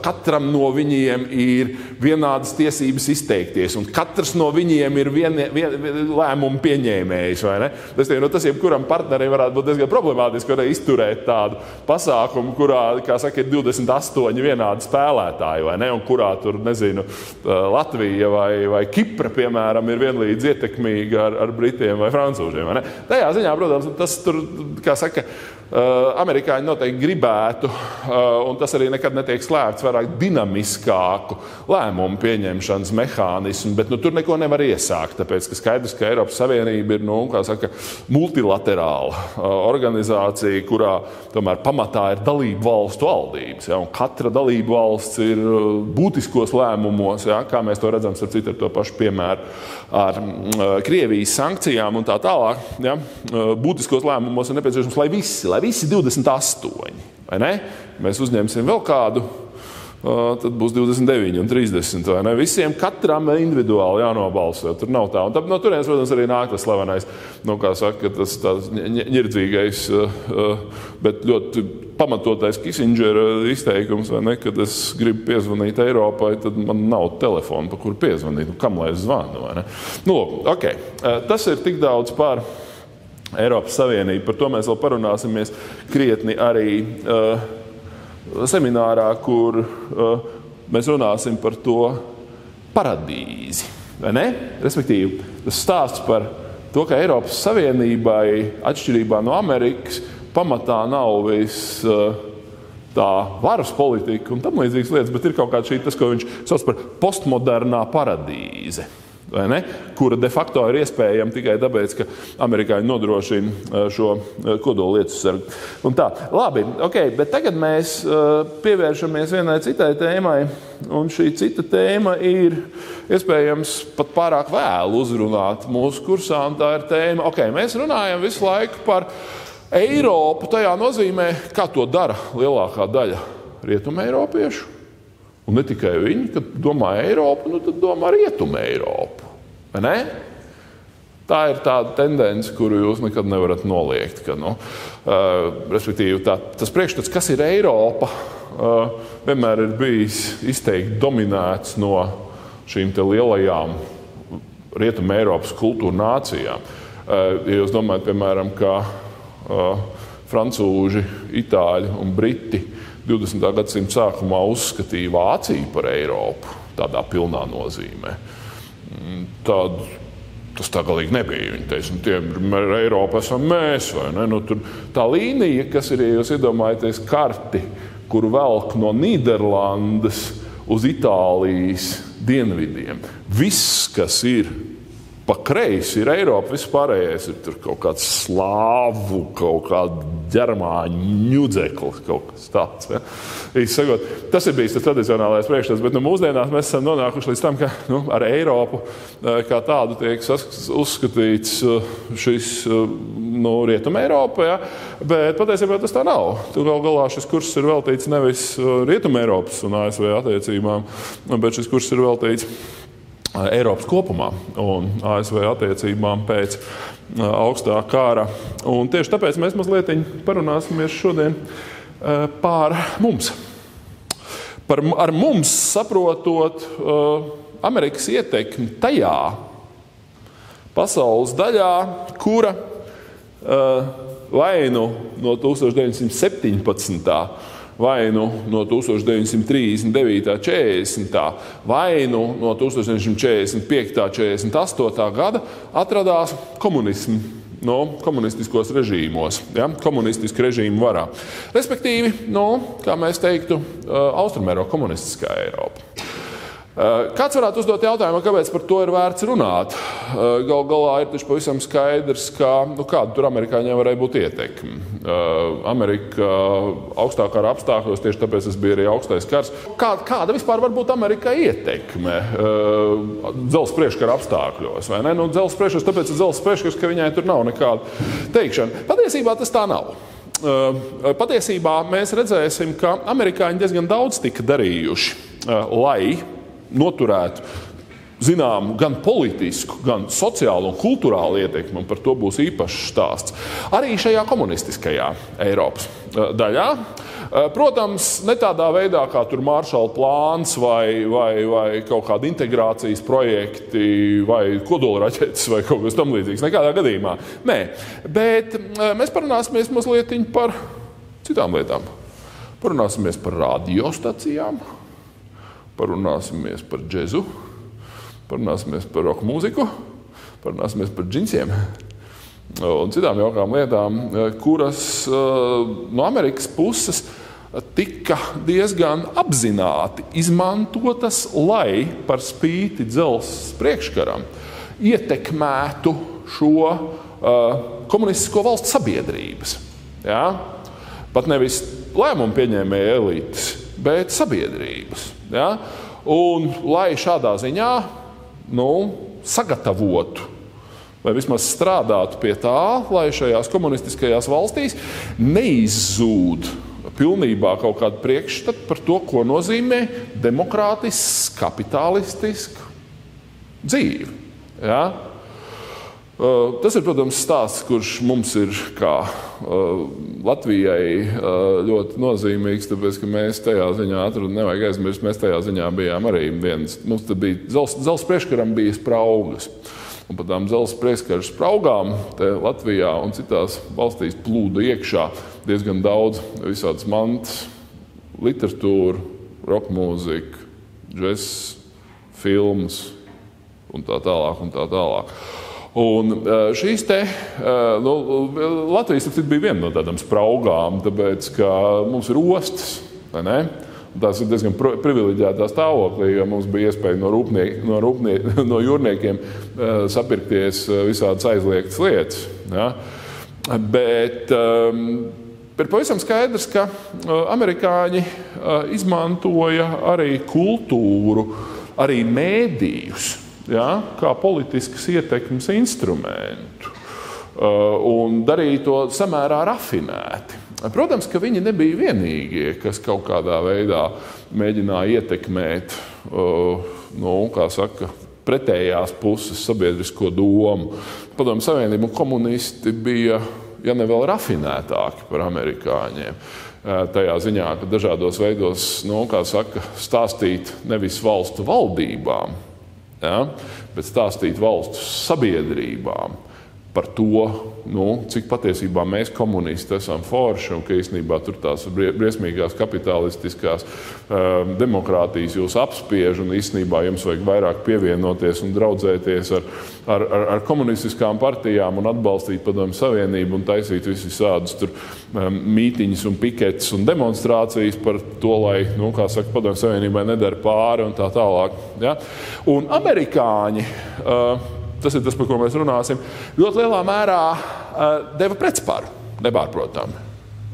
katram no viņiem ir vienādas tiesības izteikties, un katrs no viņiem ir lēmumu pieņēmējs, vai ne? Tas jebkuram partnerim varētu būt diezgan problemātiski varēja izturēt tādu pasākumu, kurā, kā saka, ir 28 vienādi spēlētāji, vai ne? Un kurā tur, nezinu, Latvija vai Kipra, piemēram, ir vienlīdz ietekmīga ar britiem vai francūžiem, vai ne? Tajā ziņā, protams, tas tur, kā saka, amerikāņi noteikti gribētu, un tas arī nekad netiek slēpts, vairāk dinamiskāku lēmumu pieņemšanas mehānismu, bet tur neko nevar iesākt, tāpēc, ka skaidrs, ka Eiropas Savienība ir, kā saka, multilaterāla organizācija, kurā tomēr pamatā ir dalību valstu valdības, ja, un katra dalību valsts ir būtiskos lēmumos, ja, kā mēs to redzam, starp citu ar to pašu piemēru ar Krievijas sankcijām un tā tālāk, ja, būtiskos lēmumos ir nepieciešams, lai visi 28, vai ne? Mēs uzņemsim vēl kādu, tad būs 29 un 30, vai ne? Visiem katram individuāli jānobalso, tur nav tā. Un tad no turienes, protams, arī nāk tas slavenais, kā saka, tas tāds ņirdzīgais, bet ļoti pamatotais Kissingera izteikums, vai ne, kad es gribu piezvanīt Eiropai, tad man nav telefona, pa kuru piezvanīt, kam lai es zvanu, vai ne? Okay. Tas ir tik daudz par Eiropas Savienību, par to mēs vēl parunāsimies krietni arī seminārā, kur mēs runāsim par to paradīzi, vai ne? Respektīvi, tas stāsts par to, ka Eiropas Savienībai, atšķirībā no Amerikas, pamatā nav viss tā varas politika un tam līdzīgas lietas, bet ir kaut kāda tas, ko viņš sauc par postmodernā paradīze. kura de facto ir iespējama tikai tāpēc, ka amerikāņi nodrošina šo kodolietu sargu. Un tā, labi, bet tagad mēs pievēršamies vienai citai tēmai, un šī cita tēma ir iespējams pat pārāk vēlu uzrunāt mūsu kursā, un tā ir tēma, mēs runājam visu laiku par Eiropu, tajā nozīmē, kā to dara lielākā daļa Rietuma eiropiešu. Un ne tikai viņi, kad domā Eiropu, tad domā Rietuma Eiropu. Vai ne? Tā ir tāda tendence, kuru jūs nekad nevarat noliegt. Ka, respektīvi, tas priekšstats, kas ir Eiropa, vienmēr ir bijis izteikti dominēts no šīm te lielajām Rietuma Eiropas kultūra nācijām. Ja jūs domājat, piemēram, ka francūži, itāļi un briti 20. gadsimta sākumā uzskatīja Vāciju par Eiropu tādā pilnā nozīmē. Tad tas tā galīgi nebija. Viņi teica, Eiropa esam mēs, vai ne? Tur tā līnija, kas ir, ja jūs iedomājaties karti, kuru velk no Nīderlandes uz Itālijas dienvidiem. Viss, kas ir pa kreisi, ir Eiropa, viss pārējais ir tur kaut kāds slāvu, kaut kāda ģermāņu ņudzeklis, kaut kas tāds. Ja? Sakot, tas ir bijis tas tradicionālais priekšstats, bet mūsdienās mēs esam nonākuši līdz tam, ka ar Eiropu kā tādu tiek uzskatīts šis Rietuma Eiropa, ja? Bet patiesībā tas tā nav. Gal galā šis kurs ir veltīts nevis Rietuma Eiropas un ASV attiecībām, bet šis kurs ir veltīts Eiropas kopumā un ASV attiecībām pēc augstā kara. Un tieši tāpēc mēs mazliet parunāsimies šodien par mums. Ar mums saprotot Amerikas ietekmi tajā pasaules daļā, kura vai no 1917. vai no 1939. 40. vai no 1945. 48. gada atradās komunistiskos režīmos, komunistiski režīmu varā. Respektīvi, kā mēs teiktu, Austrumēropa, komunistiskā Eiropa. Kāds varētu uzdot jautājumu, kāpēc par to ir vērts runāt? Gal galā ir taču pavisam skaidrs, kāda tur amerikāņiem varēja būt ietekme. Amerika augstā kara apstākļos, tieši tāpēc tas bija arī augstais kars. Kāda vispār var būt Amerikai ietekme dzelzs priekškara apstākļos? Vai ne? Dzelzs priekškars, tāpēc ir dzelzs priekškars, ka viņai tur nav nekāda teikšana. Patiesībā tas tā nav. Patiesībā mēs redzēsim, ka amerikāņi diezgan daudz tika darījuši, lai noturētu zināmu gan politisku, gan sociālu un kulturālu ietekmi, un par to būs īpašs stāsts. Arī šajā komunistiskajā Eiropas daļā. Protams, ne tādā veidā, kā tur Maršala plāns vai kaut kāda integrācijas projekti vai kodolraķetes vai kaut kas tam līdzīgs. Nekādā gadījumā. Nē, bet mēs parunāsimies mazliet par citām lietām. Parunāsimies par radiostacijām. Parunāsimies par džezu, parunāsimies par roka mūziku, parunāsimies par džinsiem un citām jaukām lietām, kuras no Amerikas puses tika diezgan apzināti izmantotas, lai par spīti dzelzs priekškaram ietekmētu šo komunistisko valstu sabiedrības. Ja? Pat nevis lēmumu pieņēmēja elites, bet sabiedrības. Ja? Un lai šādā ziņā sagatavotu vai vismaz strādātu pie tā, lai šajās komunistiskajās valstīs neizzūd pilnībā kaut kāda priekšstata par to, ko nozīmē demokrātisks, kapitalistisks dzīve. Ja? Tas ir, protams, stāsts, kurš mums ir kā Latvijai ļoti nozīmīgs, tāpēc, ka mēs tajā ziņā nevajag aizmirst, mēs tajā ziņā bijām arī viens. Mums tad bija dzelzs priekškaram bija spraugas. Un par tām dzelzs priekškara spraugām te Latvijā un citās valstīs plūda iekšā diezgan daudz visādas mantas, literatūra, roka mūzika, džess, filmas un tā tālāk un tā tālāk. Un šīs te, Latvijas bija viena no tādām spraugām, tāpēc, ka mums ir ostas, vai ne? Tas ir diezgan privileģētā stāvoklī, jo mums bija iespēja no jūrniekiem sapirkties visādas aizliegtas lietas. Ja? Bet ir pavisam skaidrs, ka amerikāņi izmantoja arī kultūru, arī mēdījus, ja? Kā politiskas ietekmes instrumentu. Un darīja to samērā rafinēti. Protams, ka viņi nebija vienīgie, kas kaut kādā veidā mēģināja ietekmēt, kā saka, pretējās puses sabiedrisko domu. Padomju Savienība un komunisti bija, ja ne vēl rafinētāki par amerikāņiem. Tajā ziņā, ka dažādos veidos, kā saka, stāstīt nevis valstu valdībām, ja, bet stāstīt valstu sabiedrībām par to, cik patiesībā mēs komunisti esam forši un ka īstenībā tur tās briesmīgās kapitalistiskās demokrātijas jūs apspiež un īstenībā jums vajag vairāk pievienoties un draudzēties ar komunistiskām partijām un atbalstīt Padomju Savienību un taisīt visādus tur mītiņus un piketes un demonstrācijas par to, lai, kā saka, Padomju Savienībai nedara pāri un tā tālāk. Ja? Un amerikāņi, tas ir tas, par ko mēs runāsim, ļoti lielā mērā deva pretsparu, nepārprotami.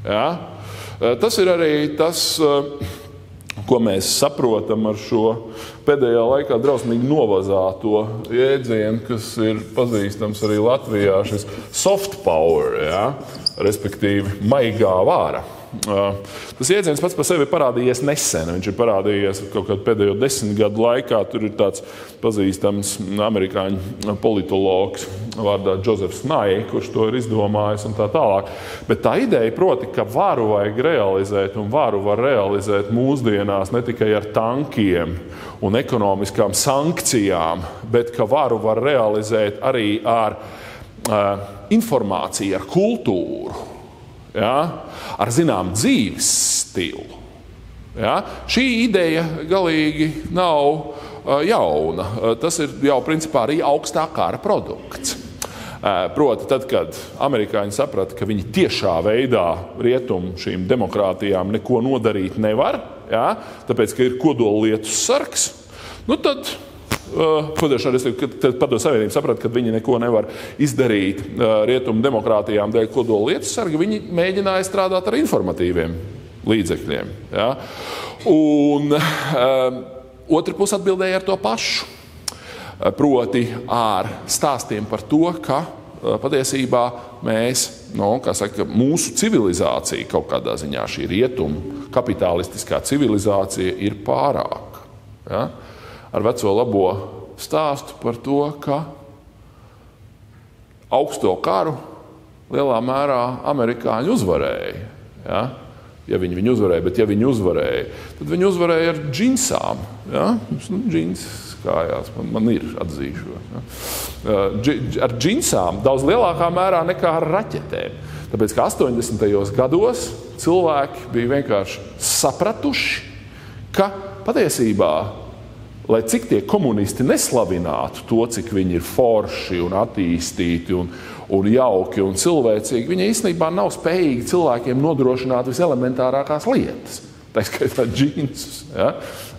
Ja? Tas ir arī tas, ko mēs saprotam ar šo pēdējā laikā drausmīgi novazāto jēdzienu, kas ir pazīstams arī Latvijā, šis soft power, ja? Respektīvi maigā vāra. Tas jēdziens pats par sevi ir parādījies nesen. Viņš ir parādījies kaut kādā pēdējo 10 gadu laikā. Tur ir tāds pazīstams amerikāņu politologs vārdā Joseph Nye, kurš to ir izdomājis un tā tālāk. Bet tā ideja proti, ka varu vajag realizēt un varu var realizēt mūsdienās ne tikai ar tankiem un ekonomiskām sankcijām, bet ka varu var realizēt arī ar informāciju, ar kultūru. Ja, ar zinām dzīves stilu. Ja, šī ideja galīgi nav jauna. Tas ir jau principā arī augstā kara produkts. Proti, tad, kad amerikāņi saprata, ka viņi tiešā veidā rietumu šīm demokrātijām neko nodarīt nevar, ja, tāpēc, ka ir kodolietu sargs, tad kad Padomju Savienība saprata, ka viņi neko nevar izdarīt rietumu demokrātijām dēļ kodolietu sarga, viņi mēģināja strādāt ar informatīviem līdzekļiem. Ja? Un otra puse atbildēja ar to pašu. Proti ar stāstiem par to, ka patiesībā mēs, kā saka, mūsu civilizācija kaut kādā ziņā, šī rietumu kapitalistiskā civilizācija ir pārāka. Ja? Ar veco labo stāstu par to, ka augsto karu lielā mērā amerikāņi uzvarēja. Ja? Ja viņi uzvarēja, bet ja viņi uzvarēja, tad viņi uzvarēja ar džinsām. Ja? Džins kājās, man ir atzīšos. Ja? Ar džinsām daudz lielākā mērā nekā ar raķetēm. Tāpēc, ka 80. gados cilvēki bija vienkārši sapratuši, ka patiesībā lai cik tie komunisti neslavinātu to, cik viņi ir forši un attīstīti un jauki un cilvēcīgi, viņi īstenībā nav spējīgi cilvēkiem nodrošināt viselementārākās lietas. Tā skaitā džinsus, ja?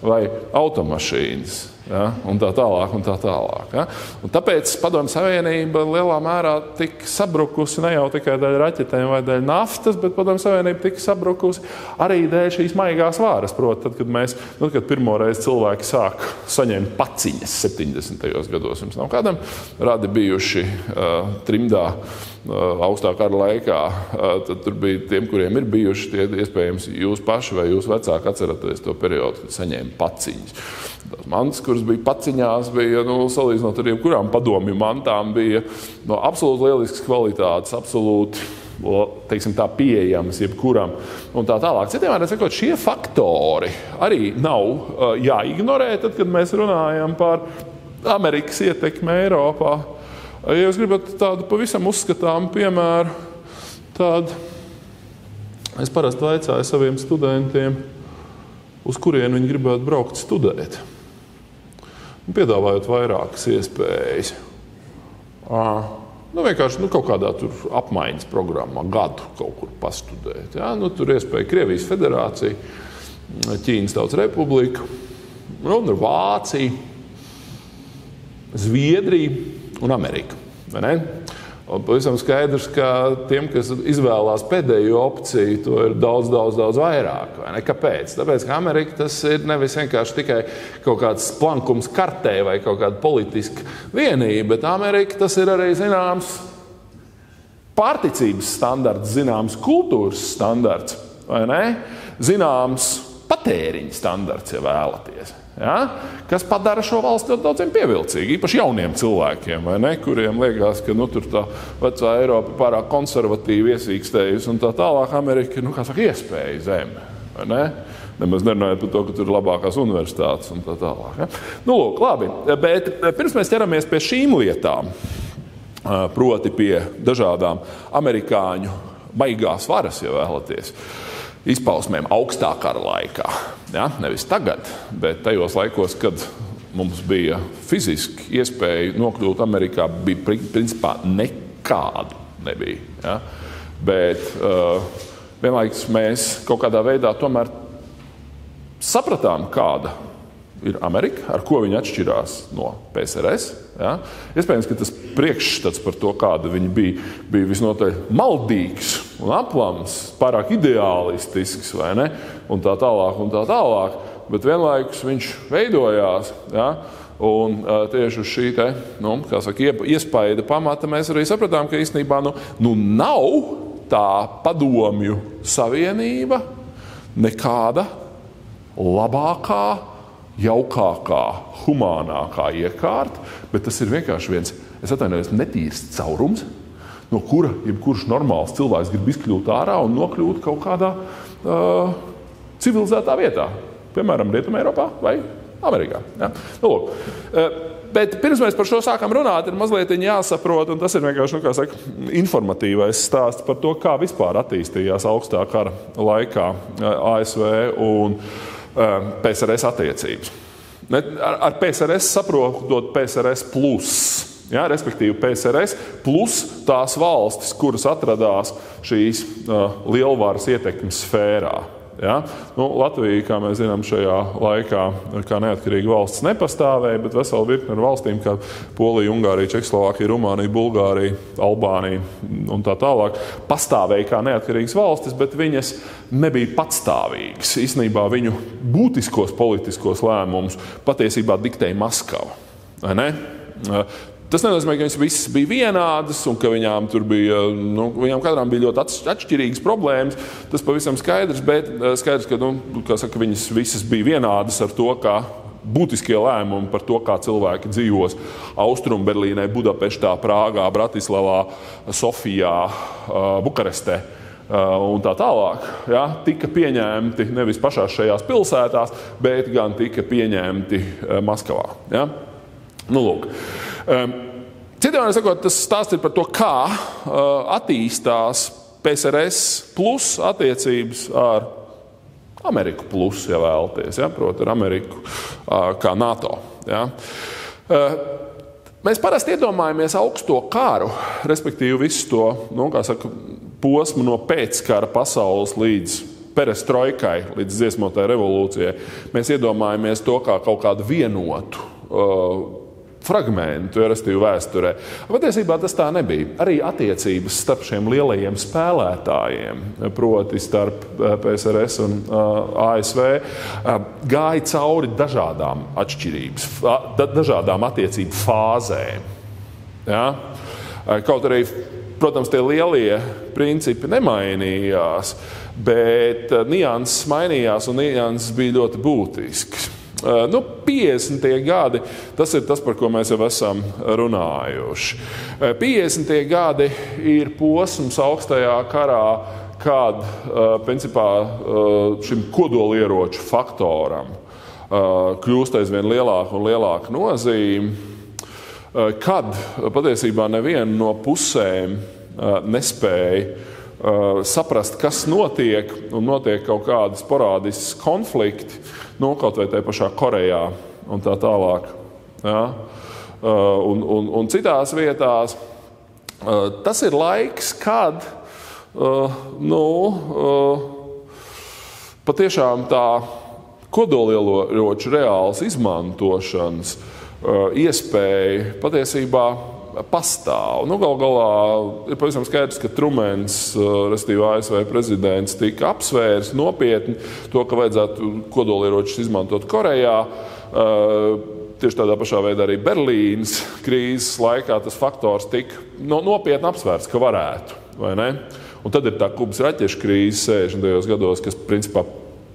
Vai automašīnas. Ja? Un tā tālāk, un tā tālāk. Ja? Un tāpēc Padomju Savienība lielā mērā tika sabrukusi ne jau tikai dēļ raķetēm vai dēļ naftas, bet Padomju Savienība tika sabrukusi arī dēļ šīs maigās vāras. Proti, tad, kad mēs, kad pirmoreiz cilvēki sāk saņemt paciņas 70. gados, jums nav kādam radi bijuši trimdā augstā kara laikā, tad tur bija tiem, kuriem ir bijuši tie, iespējams, jūs paši vai jūs vecāki atceraties to periodu, kad saņēma paciņas. Tās mantas, kuras bija paciņās, bija, salīdzinot ar jebkurām padomju mantām, bija absolūti lieliskas kvalitātes, absolūti, teiksim tā, pieejamas jebkuram un tā tālāk. Citiem vārdiem sakot, šie faktori arī nav jāignorē, tad, kad mēs runājam par Amerikas ietekmi Eiropā. Ja jūs gribat tādu pavisam uzskatām piemēru, tad es parasti vaicāju saviem studentiem, uz kurien viņi gribētu braukt studēt. Piedāvājot vairākas iespējas. Vienkārši kaut kādā tur apmaiņas programmā gadu kaut kur pastudēt. Ja? Tur iespēja Krievijas Federācija, Ķīnas Tautas Republika, un Vācija, Zviedrija un Amerika. Vai ne? Un pavisam skaidrs, ka tiem, kas izvēlās pēdējo opciju, to ir daudz vairāk. Vai ne? Kāpēc? Tāpēc, ka Amerika tas ir nevis vienkārši tikai kaut kāds plankums kartē vai kaut kāda politiska vienība, bet Amerika tas ir arī zināms pārticības standarts, zināms kultūras standarts, vai ne? Zināms patēriņa standarts, ja vēlaties. Ja? Kas padara šo valsti daudziem pievilcīgi, īpaši jauniem cilvēkiem, vai ne? Kuriem liekas, ka tur tā vecā Eiropa pārāk konservatīvi iesīkstējusi un tā tālāk. Amerika ir, iespēja zeme. Vai ne? Nemaz nerunājot par to, ka tur ir labākās universitātes un tā tālāk. Ja? Lūk, labi, bet pirms mēs ķeramies pie šīm lietām, proti pie dažādām amerikāņu baigās varas, ja vēlaties, izpausmēm augstā kara laikā. Ja? Nevis tagad, bet tajos laikos, kad mums bija fiziski iespēja nokļūt Amerikā, bija principā nekādu nebija. Ja? Bet vienlaikus mēs kaut kādā veidā tomēr sapratām, kāda ir Amerika, ar ko viņi atšķirās no PSRS. Ja? Iespējams, ka tas priekšstats par to, kāda viņi bija visnotaļ maldīgs un aplams, pārāk ideālistisks, vai ne? Un tā tālāk, bet vienlaikus viņš veidojās. Ja? Un tieši uz šī iespaida pamata mēs arī sapratām, ka īstenībā nav tā padomju savienība nekāda labākā, jaukākā, humānākā iekārta, bet tas ir vienkārši viens, es atvainojos, netīrs caurums, no kura jebkurš normāls cilvēks grib izkļūt ārā un nokļūt kaut kādā civilizētā vietā, piemēram, Rietumē Eiropā vai Amerikā. Ja? Lūk. Bet pirms mēs par šo sākam runāt, ir mazliet jāsaprot, un tas ir vienkārši, informatīvais stāsts par to, kā vispār attīstījās augstā kara laikā ASV un PSRS attiecības. Ar PSRS saprotot PSRS plus, ja, respektīvi PSRS plus tās valstis, kuras atradās šīs lielvaras ietekmes sfērā. Ja? Latvija, kā mēs zinām, šajā laikā kā neatkarīga valsts nepastāvēja, bet vesela virkne ar valstīm, kā Polija, Ungārija, Čehoslovākija, Rumānija, Bulgārija, Albānija un tā tālāk, pastāvēja kā neatkarīgas valstis, bet viņas nebija patstāvīgas. Īstenībā viņu būtiskos politiskos lēmumus patiesībā diktēja Maskava. Vai ne? Tas nenozīmē, ka viņas visas bija vienādas un ka viņām viņām katrām bija ļoti atšķirīgas problēmas. Tas pavisam skaidrs, bet skaidrs, ka viņas visas bija vienādas ar to, kā būtiskie lēmumi par to, kā cilvēki dzīvos Austrumberlīnē, Budapeštā, Prāgā, Bratislavā, Sofijā, Bukarestē un tā tālāk, ja, tika pieņemti nevis pašās šajās pilsētās, bet gan tika pieņemti Maskavā. Ja? Lūk. Citiem sakot, tas stāsts ir par to, kā attīstās PSRS plus attiecības ar Ameriku plus, ja vēlaties, ja, proti ar Ameriku kā NATO. Ja. Mēs parasti iedomājamies augsto karu, respektīvi visu to, posmu no pēckara pasaules līdz perestroikai, līdz dziesmotai revolūcijai. Mēs iedomājamies to kā kaut kādu vienotu fragmentu, respektīvi vēsturē. Patiesībā tas tā nebija. Arī attiecības starp šiem lielajiem spēlētājiem, proti starp PSRS un ASV, gāja cauri dažādām atšķirības, dažādām attiecību fāzēm. Ja? Kaut arī, protams, tie lielie principi nemainījās, bet nianses mainījās un nianses bija ļoti būtisks. 50. gadi, tas ir tas, par ko mēs jau esam runājuši. 50. gadi ir posms augstajā karā, kad principā šim kodolieroču faktoram kļūst aizvien lielāka un lielāka nozīme, kad patiesībā neviena no pusēm nespēja saprast, kas notiek, un notiek kaut kādi sporādiski konflikti, kaut vai tajā pašā Korejā un tā tālāk. Ja? Un citās vietās. Tas ir laiks, kad patiešām tā kodolieroču reāls izmantošanas iespēja patiesībā pastāv. Galu galā ir pavisam skaidrs, ka Trumens, respektīvi ASV prezidents, tika apsvērs nopietni to, ka vajadzētu kodolieročus izmantot Korejā. Tieši tādā pašā veidā arī Berlīnas krīzes laikā tas faktors tika nopietni apsvērts, ka varētu, vai ne? Un tad ir tā Kubas raķešu krīze 60. gados, kas principā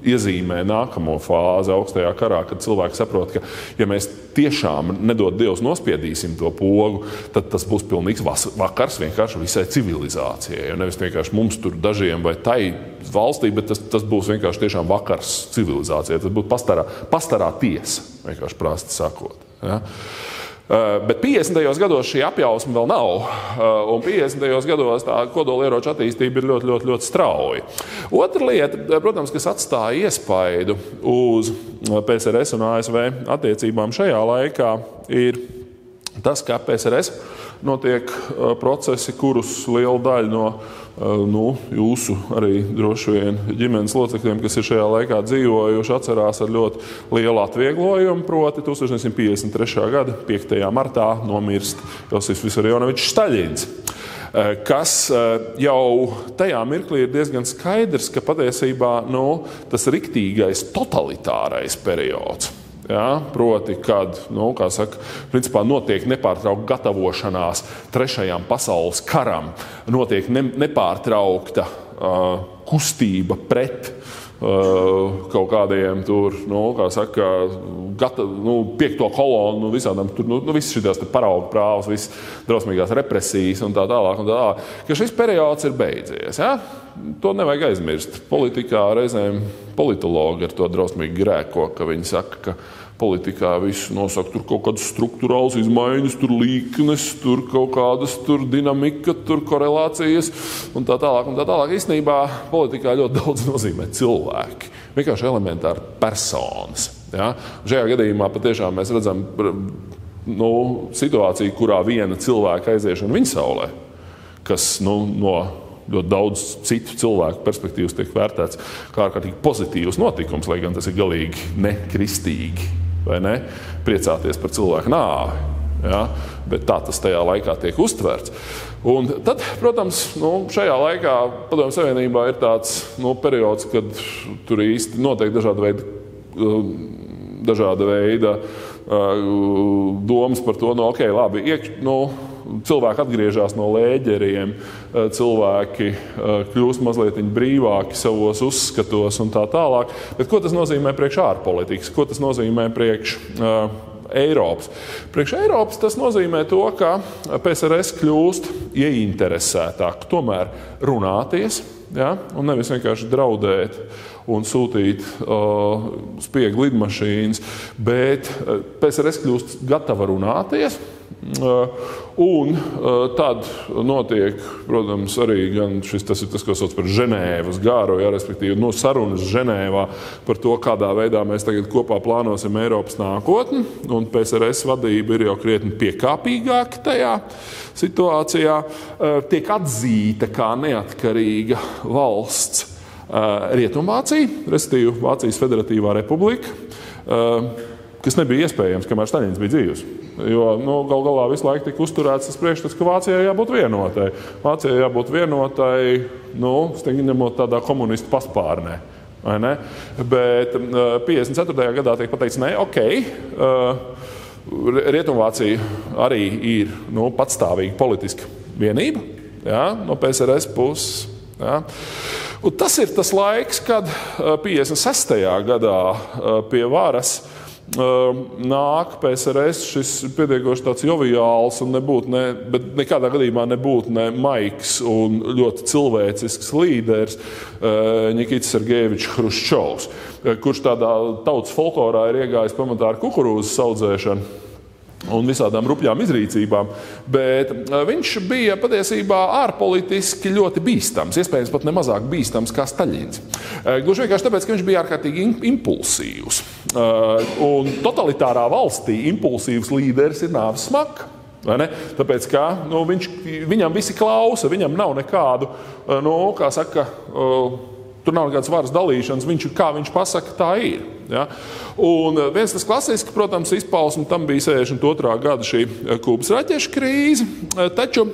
iezīmē nākamo fāzi augstajā karā, kad cilvēki saprot, ka ja mēs tiešām nedod Dievs nospiedīsim to pogu, tad tas būs pilnīgs vakars vienkārši visai civilizācijai. Nevis vienkārši mums tur dažiem vai tai valstī, bet tas būs vienkārši tiešām vakars civilizācijai. Tas būtu pastarā tiesa, vienkārši prasti sakot. Ja? Bet 50. gados šī apjausma vēl nav, un 50. gados tā kodolieroču attīstība ir ļoti, ļoti, ļoti strauja. Otra lieta, protams, kas atstāja iespaidu uz PSRS un ASV attiecībām šajā laikā, ir tas, ka PSRS notiek procesi, kurus liela daļa no jūsu arī droši vien ģimenes locekļiem, kas ir šajā laikā dzīvojuši, atcerās ar ļoti lielu atvieglojumu, proti 1953. gada 5. martā nomirst Josifs Visarionovičs Staļins, kas jau tajā mirklī ir diezgan skaidrs, ka patiesībā tas riktīgais totalitārais periods, ja, proti, kad, kā saka, principā notiek nepārtraukta gatavošanās trešajam pasaules karam, notiek nepārtraukta kustība pret kaut kādiem tur, kā saka, piekto kolonu, visādām tur, visas šitās paraugu prāvas, visas drausmīgās represijas un tā tālāk, ka šis periods ir beidzies, ja? To nevajag aizmirst. Politikā reizēm politologi ar to drausmīgi grēko, ka viņi saka, ka politikā visu nosaka tur kaut kādas struktūrāls izmaiņas, tur līknes, tur kaut kādas tur dinamika, tur korelācijas un tā tālāk. Īstenībā politikā ļoti daudz nozīmē cilvēki, vienkārši elementāri personas. Ja? Šajā gadījumā patiešām mēs redzam situāciju, kurā viena cilvēka aiziešana viņsaulē, kas no ļoti daudz citu cilvēku perspektīvas tiek vērtēts kā ārkārtīgi pozitīvs notikums, lai gan tas ir galīgi nekristīgi, vai ne? Priecāties par cilvēku nāvi, ja? Bet tā tas tajā laikā tiek uztverts. Un tad, protams, šajā laikā Padomju Savienībā ir tāds periods, kad tur īsti notiek dažāda veida domas par to, labi, cilvēki atgriežas no lēģeriem, cilvēki kļūst mazliet brīvāki savos uzskatos un tā tālāk. Bet ko tas nozīmē priekš ārpolitikas? Ko tas nozīmē priekš Eiropas? Priekš Eiropas tas nozīmē to, ka PSRS kļūst ieinteresētāk tomēr runāties, ja? Un nevis vienkārši draudēt un sūtīt spiegu lidmašīnas, bet PSRS kļūst gatava runāties. Un tad notiek, protams, arī gan tas ir tas, ko sauc par Ženēvas gāro, ja, respektīvi sarunas Ženēvā par to, kādā veidā mēs tagad kopā plānosim Eiropas nākotni, un PSRS vadība ir jau krietni piekāpīgāka tajā situācijā, tiek atzīta kā neatkarīga valsts Rietumvācija, respektīvi Vācijas Federatīvā republika, kas nebija iespējams, kamēr Staļins bija dzīvs. Jo gal galā visu laiku tika uzturēts tas priekšstats, ka Vācijai jābūt vienotai. Vācijai jābūt vienotai, ņemot tādā komunistu paspārnē. Vai ne? Bet 54. gadā tiek pateikts, Rietumvācija arī ir patstāvīga politiska vienība, ja, no PSRS puses. Ja. Un tas ir tas laiks, kad 56. gadā pie varas nāk PSRS šis pietiekoši tāds joviāls un bet nekādā gadījumā nebūtu ne maiks un ļoti cilvēcisks līderis Nikita Sergejevičs Hruščovs, kurš tādā tautas folklorā ir iegājis pamatā ar kukurūzas audzēšanu un visādām rupjām izrīcībām, bet viņš bija patiesībā ārpolitiski ļoti bīstams, iespējams pat nemazāk bīstams kā Staļins. Gluži vienkārši tāpēc, ka viņš bija ārkārtīgi impulsīvs. Un totalitārā valstī impulsīvs līderis ir nāves smaka. Tāpēc, ka viņam visi klausa, viņam nav nekādu, tur nav nekāds varas dalīšanas, kā viņš pasaka, tā ir. Ja? Un viens tas klasiski, protams, izpausme tam bija 62. gada šī Kubas raķešu krīze, taču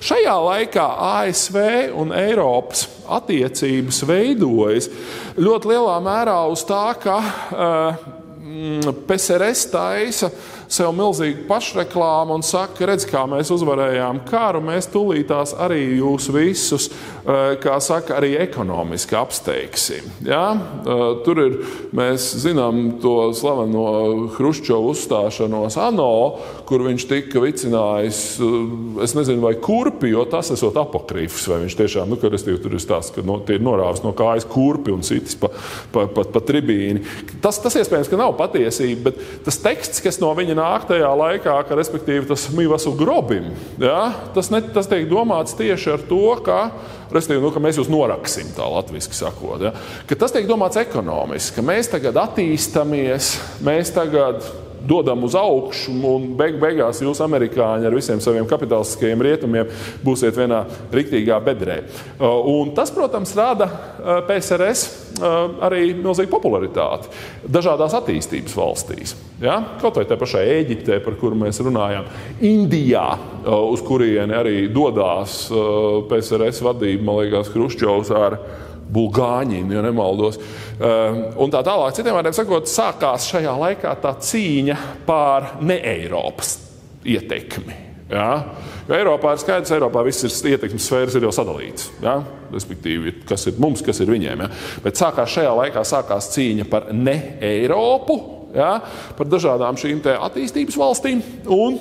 šajā laikā ASV un Eiropas attiecības veidojas ļoti lielā mērā uz tā, ka PSRS taisa sev milzīgu pašreklāmu un saka, redz, kā mēs uzvarējām karu, mēs tūlītās arī jūs visus, kā saka, arī ekonomiski apsteigsim. Ja? Tur ir, mēs zinām to slaveno Hruščovu uzstāšanos ANO, kur viņš tika vicinājis, es nezinu, vai kurpi, jo tas esot apokrīfs, vai viņš tiešām, ka tur ir stāsts, ka tie ir norāvis no kājas kurpi un citis pa tribīni. Tas iespējams, ka nav patiesība, bet tas teksts, kas no viņa nāk tajā laikā, ka, respektīvi, tas mīvasu grobim, ja, tas tiek domāts tieši ar to, ka, respektīvi, ka mēs jūs noraksim, tā latviski sakot, ja, ka tas tiek domāts ekonomiski, ka mēs tagad attīstamies, mēs tagad dodam uz augšu un beigās jūs, amerikāņi, ar visiem saviem kapitalistiskajiem rietumiem būsiet vienā riktīgā bedrē. Un tas, protams, rada PSRS arī milzīgu popularitāti dažādās attīstības valstīs. Ja? Kaut vai tā pašā Ēģiptē, par kuru mēs runājām, Indijā, uz kurieni arī dodās PSRS vadība, man liekas, Hruščovs ar Bulgāņinu, ja nemaldos. Un tā tālāk, citiem vārdiem sakot, sākās šajā laikā tā cīņa pār ne-Eiropas ietekmi. Ja? Jo Eiropā ir skaidrs, Eiropā viss ir ietekmes sfēras ir jau sadalīts. Ja? Respektīvi, kas ir mums, kas ir viņiem. Ja? Bet šajā laikā sākās cīņa par ne-Eiropu, ja? Par dažādām šīm te attīstības valstīm. Un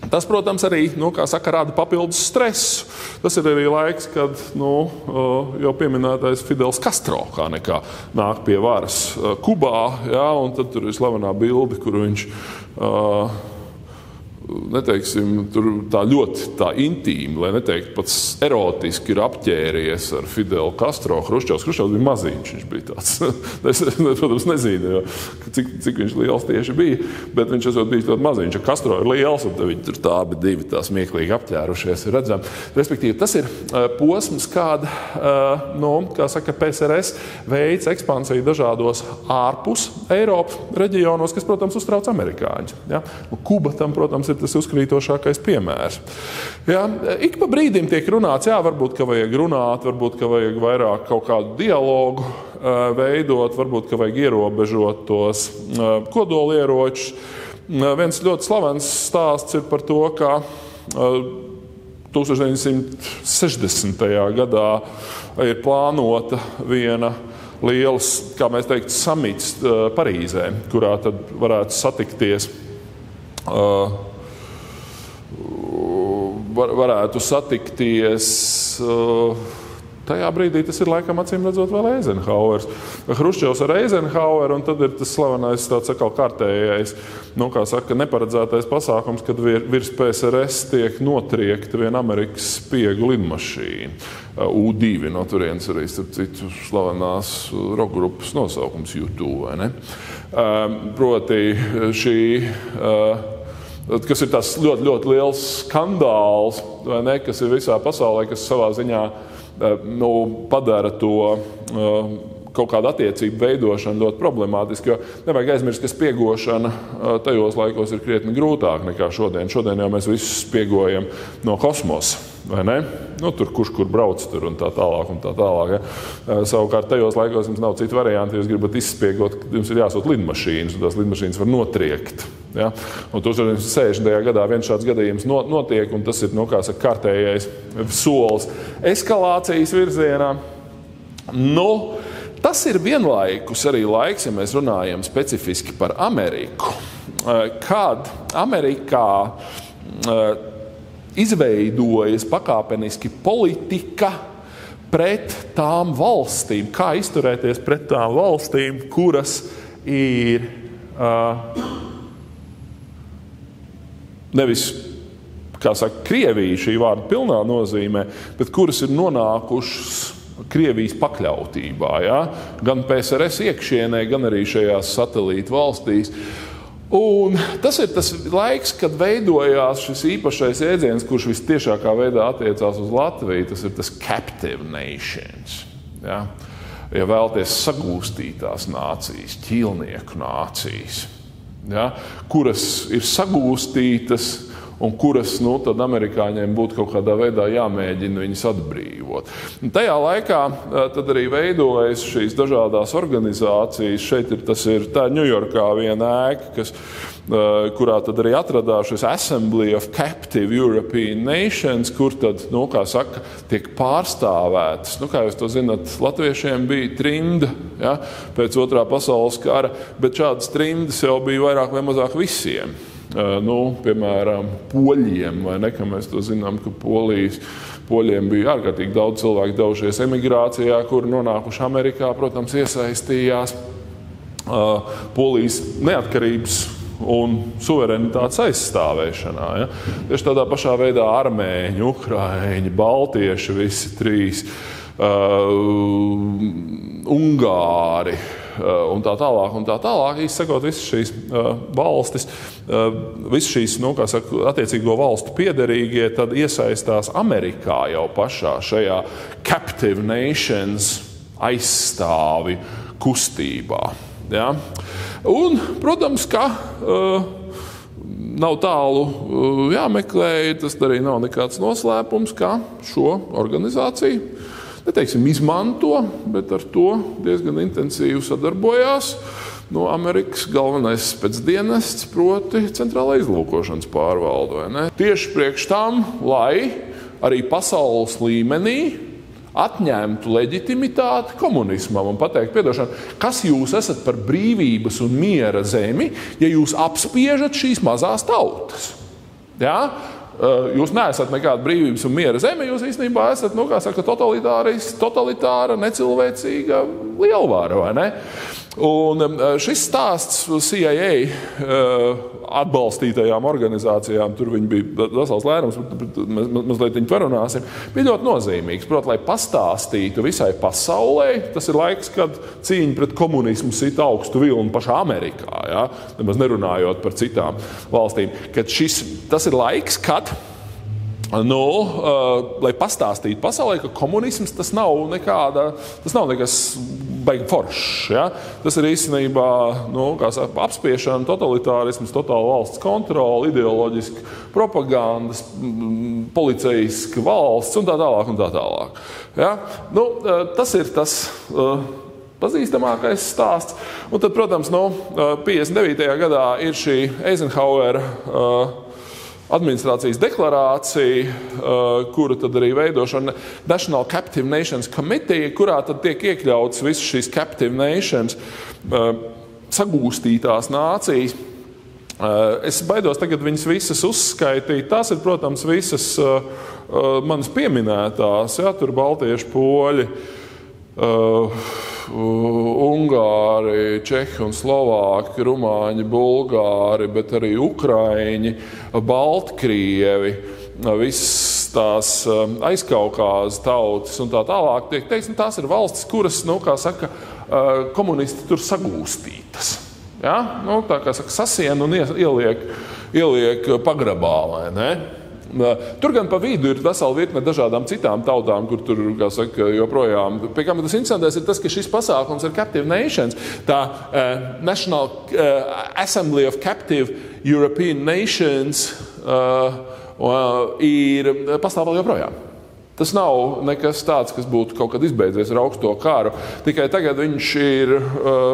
tas, protams, arī, kā saka, rada papildus stresu. Tas ir arī laiks, kad jau pieminētais Fidels Castro kā nekā nāk pie varas Kubā, ja, un tad tur ir slavenā bilde, kur viņš, neteiksim, tur tā ļoti tā intīmi, lai neteikt pats erotiski ir apķēries ar Fidelu Castro. Hruščovs bija maziņš, viņš bija tāds. Es, protams, nezinu, cik viņš liels tieši bija, bet viņš esot bijis ļoti maziņš. Castro ir liels, un viņi tur tā abi divi tā smieklīgi apķērušies, redzam. Respektīvi, tas ir posms, kāda, kā saka, PSRS veids ekspansiju dažādos ārpus Eiropas reģionos, kas, protams, uztrauc amerikāņus. Ja? Kuba tam, protams, ir tas uzkrītošākais piemērs. Ja, ik pa brīdim tiek runāts, varbūt, ka vajag runāt, varbūt, ka vajag vairāk kaut kādu dialogu veidot, varbūt, ka vajag ierobežot tos kodolieročus. Viens ļoti slavens stāsts ir par to, ka 1960. gadā ir plānota viena liels, kā mēs teiktu, samits Parīzē, kurā tad varētu satikties tajā brīdī tas ir laikam acīm redzot vēl Eizenhauers. Hruščovs ar Eizenhaueru, un tad ir tas slavenais tāds atkal kārtējais, kā saka, neparedzētais pasākums, kad virs PSRS tiek notriekta viena Amerikas spiegu lidmašīna. U-2, no turienes arī, starp citu, slavenās rokgrupas nosaukums U2, vai ne? Proti šī kas ir tas ļoti, ļoti liels skandāls, vai ne, kas ir visā pasaulē, kas savā ziņā padara to kaut kādu attiecību veidošanu ļoti problemātiski, jo nevajag aizmirst, ka spiegošana tajos laikos ir krietni grūtāk nekā šodien. Šodien jau mēs visus spiegojam no kosmosa, vai ne? Tur kur brauc tur un tā tālāk un tā tālāk. Ja? Savukārt tajos laikos jums nav citu variantu, ja jūs gribat izspiegot, jums ir jāsūt lidmašīnas, un tās lidmašīnas var notriekt. Ja? Un 1960. gadā viens šāds gadījums notiek, un tas ir, kā saka, kārtējais solis eskalācijas virzienā. Tas ir vienlaikus arī laiks, ja mēs runājam specifiski par Ameriku, kad Amerikā izveidojas pakāpeniski politika pret tām valstīm, kā izturēties pret tām valstīm, kuras ir nevis, kā saka, Krievija šī vārda pilnā nozīmē, bet kuras ir nonākušas Krievijas pakļautībā, ja? Gan PSRS iekšienē, gan arī šajās satelītu valstīs. Un tas ir tas laiks, kad veidojās šis īpašais jēdziens, kurš vistiešākā veidā attiecās uz Latviju, tas ir tas captive nations. Ja? ja vēlaties sagūstītās nācijas, ķīlnieku nācijas, ja, kuras ir sagūstītas un kuras, tad amerikāņiem būtu kaut kādā veidā jāmēģina viņas atbrīvot. Un tajā laikā tad arī veidojas šīs dažādās organizācijas. Šeit tā Ņujorkā viena ēka, kurā tad arī atradās šis Assembly of Captive European Nations, kur tad, kā saka, tiek pārstāvētas. Kā jūs to zināt, latviešiem bija trimda, ja, pēc Otrā pasaules kara, bet šādas trimdas jau bija vairāk vai mazāk visiem. Piemēram, poļiem, vai ne, ka mēs to zinām, ka poļiem bija ārkārtīgi daudz cilvēku devušies emigrācijā, kuri nonākuši Amerikā, protams, iesaistījās Polijas neatkarības un suverenitātes aizstāvēšanā. Ja? Tieši tādā pašā veidā armēņi, ukraiņi, baltieši, visi trīs, ungāri, un tā tālāk, izsakot visas šīs valstis, visas šīs, kā saka, attiecīgo valstu piederīgie, tad iesaistās Amerikā jau pašā šajā Captive Nations aizstāvi kustībā. Ja? Un, protams, ka nav tālu jāmeklē, tas arī nav nekāds noslēpums, ka šo organizāciju neteiksim izmanto, bet ar to diezgan intensīvi sadarbojās Amerikas galvenais spēcdienests, proti centrālā izlūkošanas pārvalde. Vai ne? Tieši priekš tam, lai arī pasaules līmenī atņemtu leģitimitāti komunismam un pateikt, piedošanu, kas jūs esat par brīvības un miera zemi, ja jūs apspiežat šīs mazās tautas. Ja? Jūs neesat nekāda brīvības un miera zeme, jūs īstenībā esat, kā saka, totalitāra, necilvēcīga lielvara, vai ne? Un šis stāsts CIA atbalstītajām organizācijām, tur viņi bija vesels lērums, bet mazliet viņi parunāsim, bija ļoti nozīmīgs. Proti, lai pastāstītu visai pasaulē, tas ir laiks, kad cīņa pret komunismu sit augstu vilnu pašā Amerikā, ja? Nemaz nerunājot par citām valstīm. Tas ir laiks, kad lai pastāstītu pasaulē, ka komunisms tas nav nekas baigi foršs. Ja? Tas ir īstenībā apspiešana, totalitārisms, totāla valsts kontrola, ideoloģiska propagandas, policeiska valsts un tā tālāk. Un tā tālāk. Ja? Tas ir tas pazīstamākais stāsts. Un tad, protams, 59. gadā ir šī Eizenhauera administrācijas deklarācija, kura tad arī veidošana National Captive Nations Committee, kurā tad tiek iekļauts visas šīs Captive Nations sagūstītās nācijas. Es baidos tagad viņas visas uzskaitīt. Tās ir, protams, visas manas pieminētās, ja, tur baltieši, poļi, Ungāri, Čehi un Slovāki, Rumāņi, Bulgāri, bet arī Ukraiņi, Baltkrievi, visas tās aizkaukāzes tautas un tā tālāk. Tiek teiks, tās ir valstis, kuras, kā saka, komunisti tur sagūstītas. Ja? Tā kā saka, sasien un ieliek pagrabā, vai ne? Tur gan pa vidu ir vesela virkne dažādām citām tautām, kur tur, kā saka, joprojām. Pie kā tas interesantais ir tas, ka šis pasākums ir Captive Nations, tā National Assembly of Captive European Nations pastāv vēl joprojām. Tas nav nekas tāds, kas būtu kaut kad izbeidzies ar augsto karu. Tikai tagad viņš ir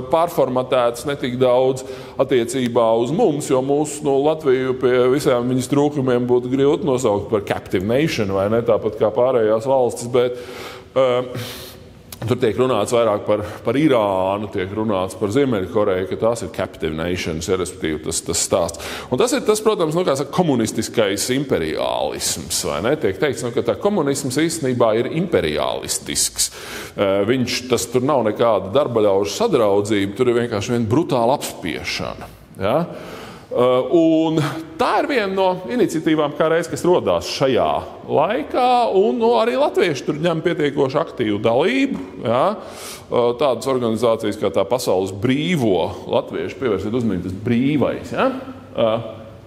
pārformatēts netik daudz attiecībā uz mums, jo mūsu Latviju pie visiem viņas trūkumiem būtu grūti nosaukt par Captive Nation, vai ne, tāpat kā pārējās valstis, bet tur tiek runāts vairāk par Irānu, tiek runāts par Ziemeļkoreju, ka tās ir Captive Nations, ja, respektīvi tas stāsts. Un tas ir tas, protams, kā saka, komunistiskais imperiālisms, vai ne? Tiek teikts, ka tā komunisms īstenībā ir imperialistisks. Tas tur nav nekāda darbaļaužu sadraudzība, tur ir vienkārši viena brutāla apspiešana. Ja? Un tā ir viena no iniciatīvām, kas rodās šajā laikā, un arī latvieši tur ņem pietiekoši aktīvu dalību. Ja? Tādas organizācijas kā tā Pasaules brīvo, latvieši pievērsiet uzmanību, tas brīvais, ja?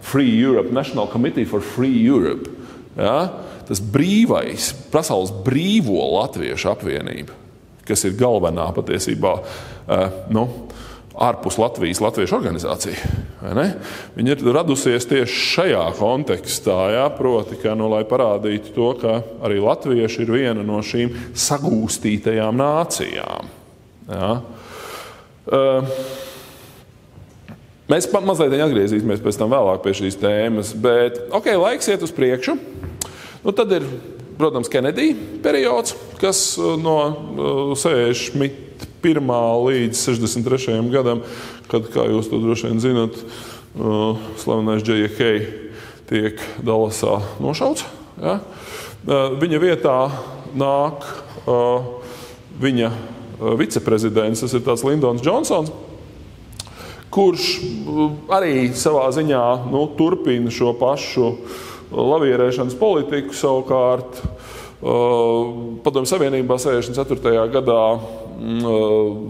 Free Europe, National Committee for Free Europe. Ja? Tas brīvais, Pasaules brīvo latviešu apvienība. kas ir galvenā patiesībā ārpus Latvijas latviešu organizācija. Viņa ir radusies tieši šajā kontekstā, proti, lai parādītu to, ka arī latvieši ir viena no šīm sagūstītajām nācijām. Mēs mazliet atgriezīsimies pēc tam vēlāk pie šīs tēmas, bet laiks iet uz priekšu. Tad ir, protams, Kennedy periods, kas no 61. līdz 63. gadam, kad, kā jūs to droši vien zinat, slavenais JFK tiek Dallasā nošauts. Viņa vietā nāk viņa viceprezidents, tas ir tāds Lyndons Johnsons, kurš arī savā ziņā turpina šo pašu lavierēšanas politiku. Savukārt Padomju Savienībā 64. gadā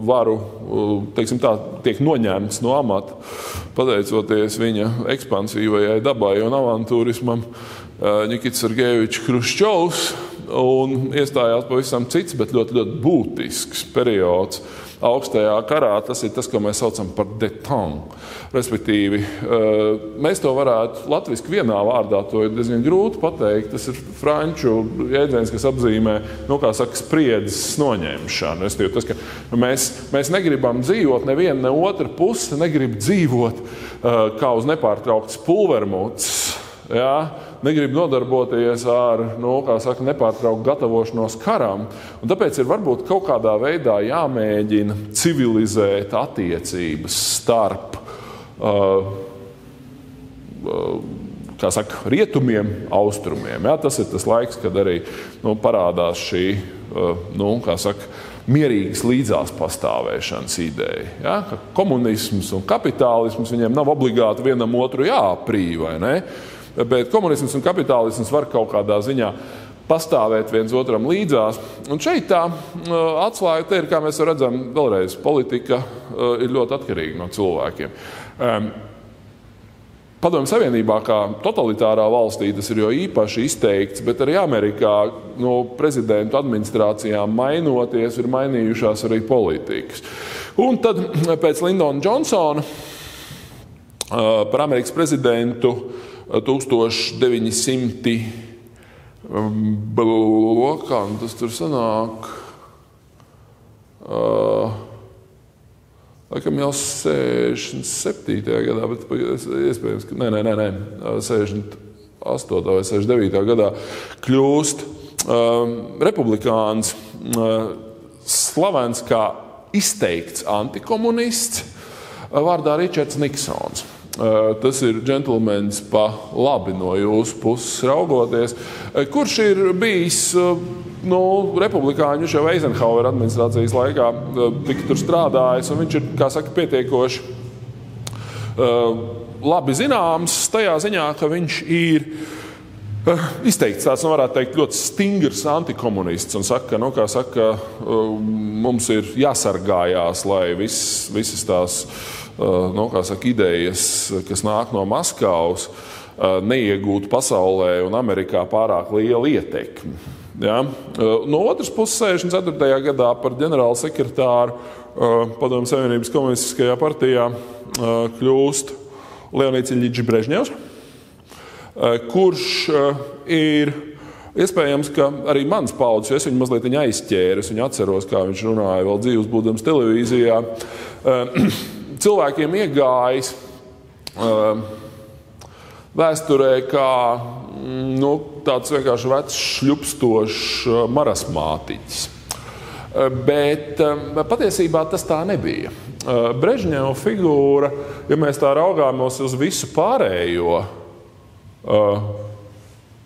varu, teiksim tā, tiek noņemts no amata, pateicoties viņa ekspansīvajai dabai un avantūrismam, Nikits Sergejevičs Hruščovs, un iestājās pavisam cits, bet ļoti, ļoti būtisks periods augstajā karā. Tas ir tas, ko mēs saucam par detente. Respektīvi, mēs to varētu latviski vienā vārdā, to ir diezgan grūti pateikt. Tas ir franču jēdziens, kas apzīmē, spriedzes noņemšanu. Tas, ka mēs negribam dzīvot, neviena, ne otra puse negrib dzīvot kā uz nepārtrauktas pulvermucas. Negrib nodarboties ar, nepārtrauktu gatavošanos karam. Un tāpēc ir varbūt kaut kādā veidā jāmēģina civilizēt attiecības starp rietumiem, austrumiem. Tas ir tas laiks, kad arī parādās šī mierīgas līdzās pastāvēšanas ideja. Ka komunisms un kapitālisms viņiem nav obligāti vienam otru jāaprī, vai ne? Bet komunisms un kapitālisms var kaut kādā ziņā pastāvēt viens otram līdzās. Un šeit tā atslēga te ir, kā mēs redzam, vēlreiz politika ir ļoti atkarīga no cilvēkiem. Padomju Savienībā kā totalitārā valstī tas ir jo īpaši izteikts, bet arī Amerikā prezidentu administrācijām mainoties ir mainījušās arī politikas. Un tad pēc Lyndona Johnsona par Amerikas prezidentu 1900, tas tur sanāk, laikam jau 67. gadā, bet iespējams, ka 68. vai 69. gadā kļūst republikāns, slavens kā izteikts antikomunists vārdā Ričards Niksons. Tas ir džentlmenis pa labi no jūsu puses raugoties, kurš ir bijis republikāņu jau Eizenhauera administrācijas laikā, tika tur strādājis, un viņš ir, kā saka, pietiekoši labi zināms tajā ziņā, ka viņš ir izteikts tāds, varētu teikt, ļoti stingrs antikomunists un saka, mums ir jāsargājās, lai visas tās idejas, kas nāk no Maskavas, neiegūtu pasaulē un Amerikā pārāk lielu ietekmi. No otras puses, 64. gadā par ģenerālu sekretāru Padomju Savienības komunistiskajā partijā kļūst Leonids Iļičs Brežņevs, kurš ir iespējams, ka arī mans paudzes, es viņu mazliet aizķēru, es viņu atceros, kā viņš runāja vēl dzīvs būdams televīzijā. Cilvēkiem iegājis vēsturē kā tāds vienkārši vecs šļupstošs marasmātiķis. Bet patiesībā tas tā nebija. Brežņeva figūra, ja mēs tā raugāmies uz visu pārējo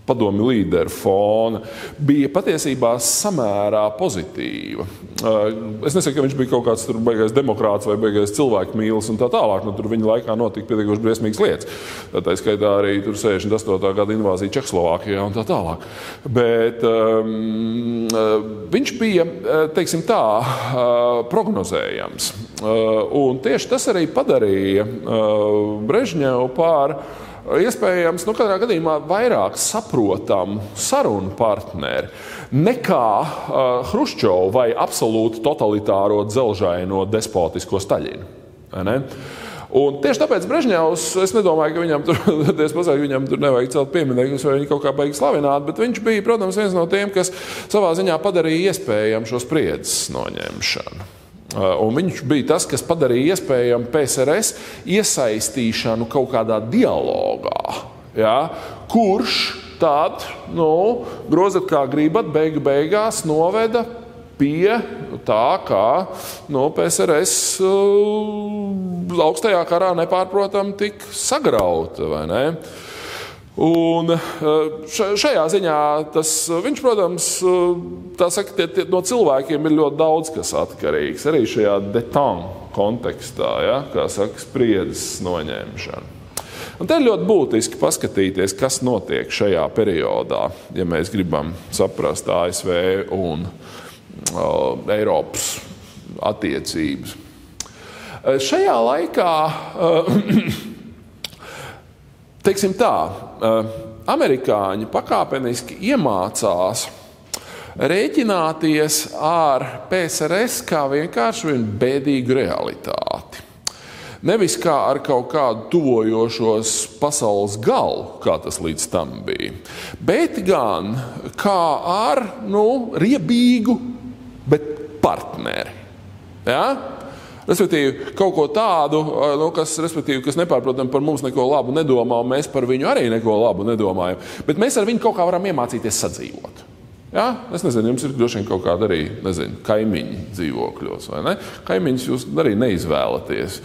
padomju līderu fona, bija patiesībā samērā pozitīva. Es nesaku, ka viņš bija kaut kāds tur baigais demokrāts vai baigais cilvēku mīlis un tā tālāk. Tur viņa laikā notika pietiekoši briesmīgas lietas. Tā skaitā arī tur 68. gada invāzija Čehoslovākijā un tā tālāk. Bet viņš bija, teiksim tā, prognozējams. Un tieši tas arī padarīja Brežņevu par iespējams, katrā gadījumā vairāk saprotamu sarunu partneri nekā Hruščovu vai absolūti totalitāro dzelžaino despotisko Staļinu. Un tieši tāpēc Brežņevs, es nedomāju, ka viņam tur nevajag celt pieminekļus vai viņu kaut kā baigi slavināt, bet viņš bija, protams, viens no tiem, kas savā ziņā padarīja iespējamu šo spriedzes noņemšanu. Un viņš bija tas, kas padarīja iespējamu PSRS iesaistīšanu kaut kādā dialogā, kurš tad, grozat kā gribat, beigās noveda pie tā, kā PSRS augstajā karā nepārprotam tik sagrauta, vai ne? Un šajā ziņā viņš, protams, tā saka, no cilvēkiem ir ļoti daudz kas atkarīgs, arī šajā detang kontekstā, kā saka, spriedzes noņemšana. Un te ir ļoti būtiski paskatīties, kas notiek šajā periodā, ja mēs gribam saprast ASV un Eiropas attiecības. Šajā laikā teiksim tā, amerikāņi pakāpeniski iemācās rēķināties ar PSRS kā vienkārši vienu bēdīgu realitāti. Nevis kā ar kaut kādu tuvojošos pasaules galu, kā tas līdz tam bija, bet gan kā ar, riebīgu, bet partneri. Respektīvi, kaut ko tādu, kas nepārprotam par mums neko labu nedomā, un mēs par viņu arī neko labu nedomājam. Bet mēs ar viņu kaut kā varam iemācīties sadzīvot. Es nezinu, jums ir droši vien kaut kāda arī, kaimiņi dzīvokļos, vai ne? Kaimiņus jūs arī neizvēlaties.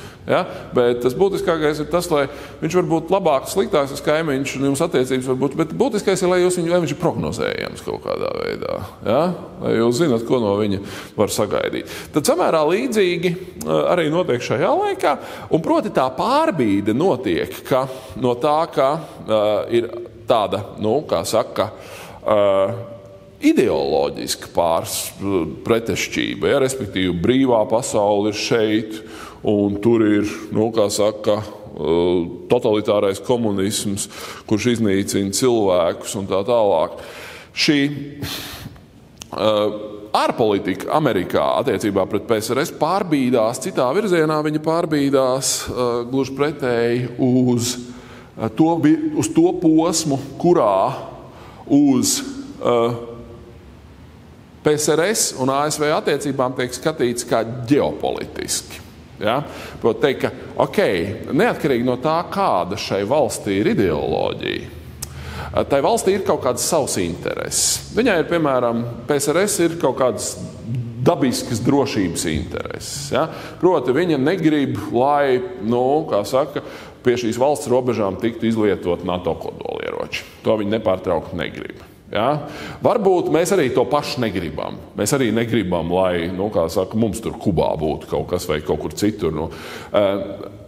Bet tas būtiskākais ir tas, lai viņš var būt labāks, sliktāks kaimiņš, un jums attiecības var būt, bet būtiskais ir, lai viņš ir prognozējams kaut kādā veidā. Lai jūs zināt, ko no viņa var sagaidīt. Tad samērā līdzīgi arī notiek šajā laikā, un proti tā pārbīde notiek, ka no tā, ka ir tāda, kā saka, ideoloģiska pretešķība, respektīvi brīvā pasaule ir šeit, un tur ir, kā saka, totalitārais komunisms, kurš iznīcina cilvēkus un tā tālāk. Šī ārpolitika Amerikā attiecībā pret PSRS pārbīdās citā virzienā, viņa pārbīdās gluži pretēji uz to posmu, kurā uz PSRS un ASV attiecībām tiek skatīts kā ģeopolitiski. Proti teikt, ka neatkarīgi no tā, kāda šai valstī ir ideoloģija, tai valstī ir kaut kādas savas intereses. Viņai ir, piemēram, PSRS ir kaut kādas dabiskas drošības intereses. Proti viņa negrib, lai, kā saka, pie šīs valsts robežām tiktu izlietot NATO kodolieroči. To viņi nepārtraukti negrib. Varbūt mēs arī to pašu negribam. Mēs arī negribam, lai, kā saka, mums tur Kubā būtu kaut kas vai kaut kur citur.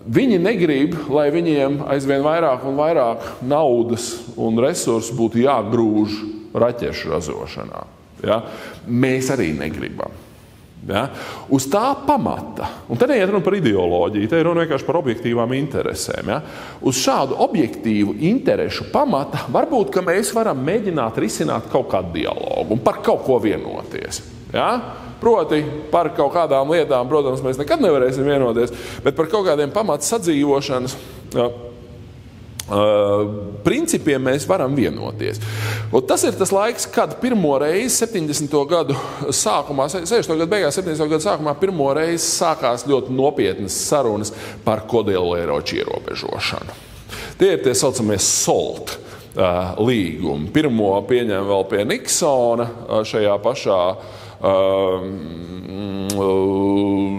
Viņi negrib, lai viņiem aizvien vairāk un vairāk naudas un resursu būtu jāgrūž raķešu ražošanā. Mēs arī negribam. Uz tā pamata, un te neiet runa par ideoloģiju, te ir runa vienkārši par objektīvām interesēm. Uz šādu objektīvu interešu pamata varbūt, ka mēs varam mēģināt risināt kaut kādu dialogu un par kaut ko vienoties. Proti, par kaut kādām lietām, protams, mēs nekad nevarēsim vienoties, bet par kaut kādiem pamata sadzīvošanas principiem mēs varam vienoties. Un tas ir tas laiks, kad pirmo reizi 70. gadu sākumā, 60. gadu beigās, 70. gadu sākumā pirmo reizi sākās ļoti nopietnas sarunas par kodolieroču ierobežošanu. Tie ir tie saucamie SALT līgumi. Pirmo pieņem vēl pie Niksona šajā pašā,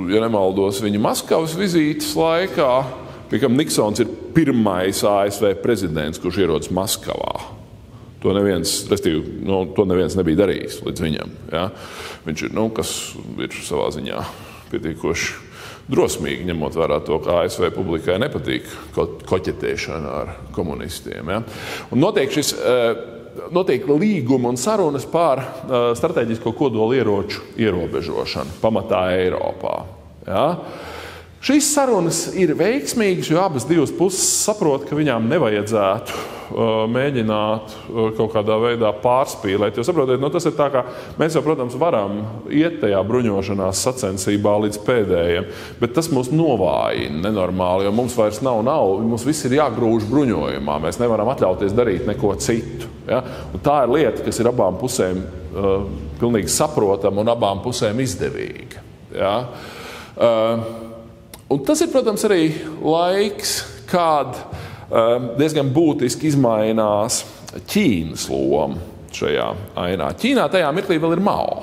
ja nemaldos, viņa Maskavas vizītes laikā. Piekam Niksons ir pirmais ASV prezidents, kurš ierodas Maskavā. To neviens nebija darījis līdz viņam. Viņš ir, kas ir savā ziņā pietiekoši drosmīgi, ņemot vērā to, ka ASV publikai nepatīk koķetēšana ar komunistiem. Un notiek līguma un sarunas par strateģisko kodolieroču ierobežošanu pamatā Eiropā. Šīs sarunas ir veiksmīgas, jo abas divas puses saprot, ka viņām nevajadzētu mēģināt kaut kādā veidā pārspīlēt. Jo saprotiet, tas ir tā, ka mēs jau, protams, varam iet tajā bruņošanās sacensībā līdz pēdējiem, bet tas mūs novājina nenormāli, jo mums vairs nav, mums viss ir jāgrūž bruņojumā. Mēs nevaram atļauties darīt neko citu. Ja? Un tā ir lieta, kas ir abām pusēm pilnīgi saprotama un abām pusēm izdevīga. Ja? Un tas ir, protams, arī laiks, kad diezgan būtiski izmainās Ķīnas loma šajā ainā. Ķīnā tajā mirklī vēl ir Mao.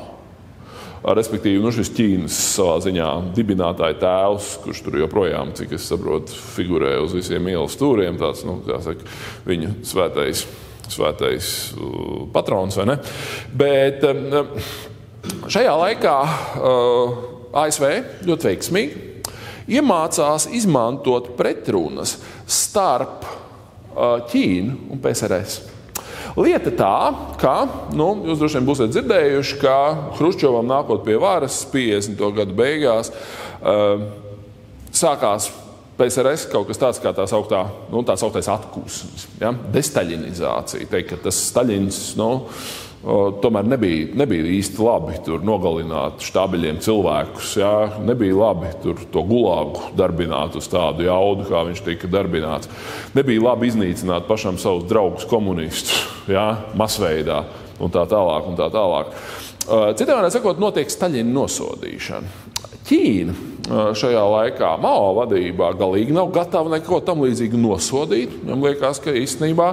Respektīvi, šis Ķīnas savā ziņā dibinātāja tēvs, kurš tur joprojām, cik es saprotu, figurē uz visiem ielas stūriem, tāds, kā saka, viņa svētais patrons, vai ne? Bet šajā laikā ASV ļoti veiksmīgi iemācās izmantot pretrunas starp Ķīnu un PSRS. Lieta tā, ka, jūs droši vien būsiet dzirdējuši, ka Hruščovam nākot pie varas 50. gadu beigās sākās PSRS kaut kas tāds kā tā sauktais atkūsums, ja? Destaļinizācija. Teikt, ka tas Staļins, tomēr nebija īsti labi tur nogalināt štābeļiem cilvēkus. Ja? Nebija labi tur to gulāgu darbināt uz tādu jaudu, kā viņš tika darbināts. Nebija labi iznīcināt pašam savus draugus komunistus, ja? Masveidā un tā tālāk un tā tālāk. Citiem vārdiem sakot, notiek Staļina nosodīšana. Ķīna šajā laikā Mao vadībā galīgi nav gatava neko tam līdzīgu nosodīt. Viņam liekas, ka īstenībā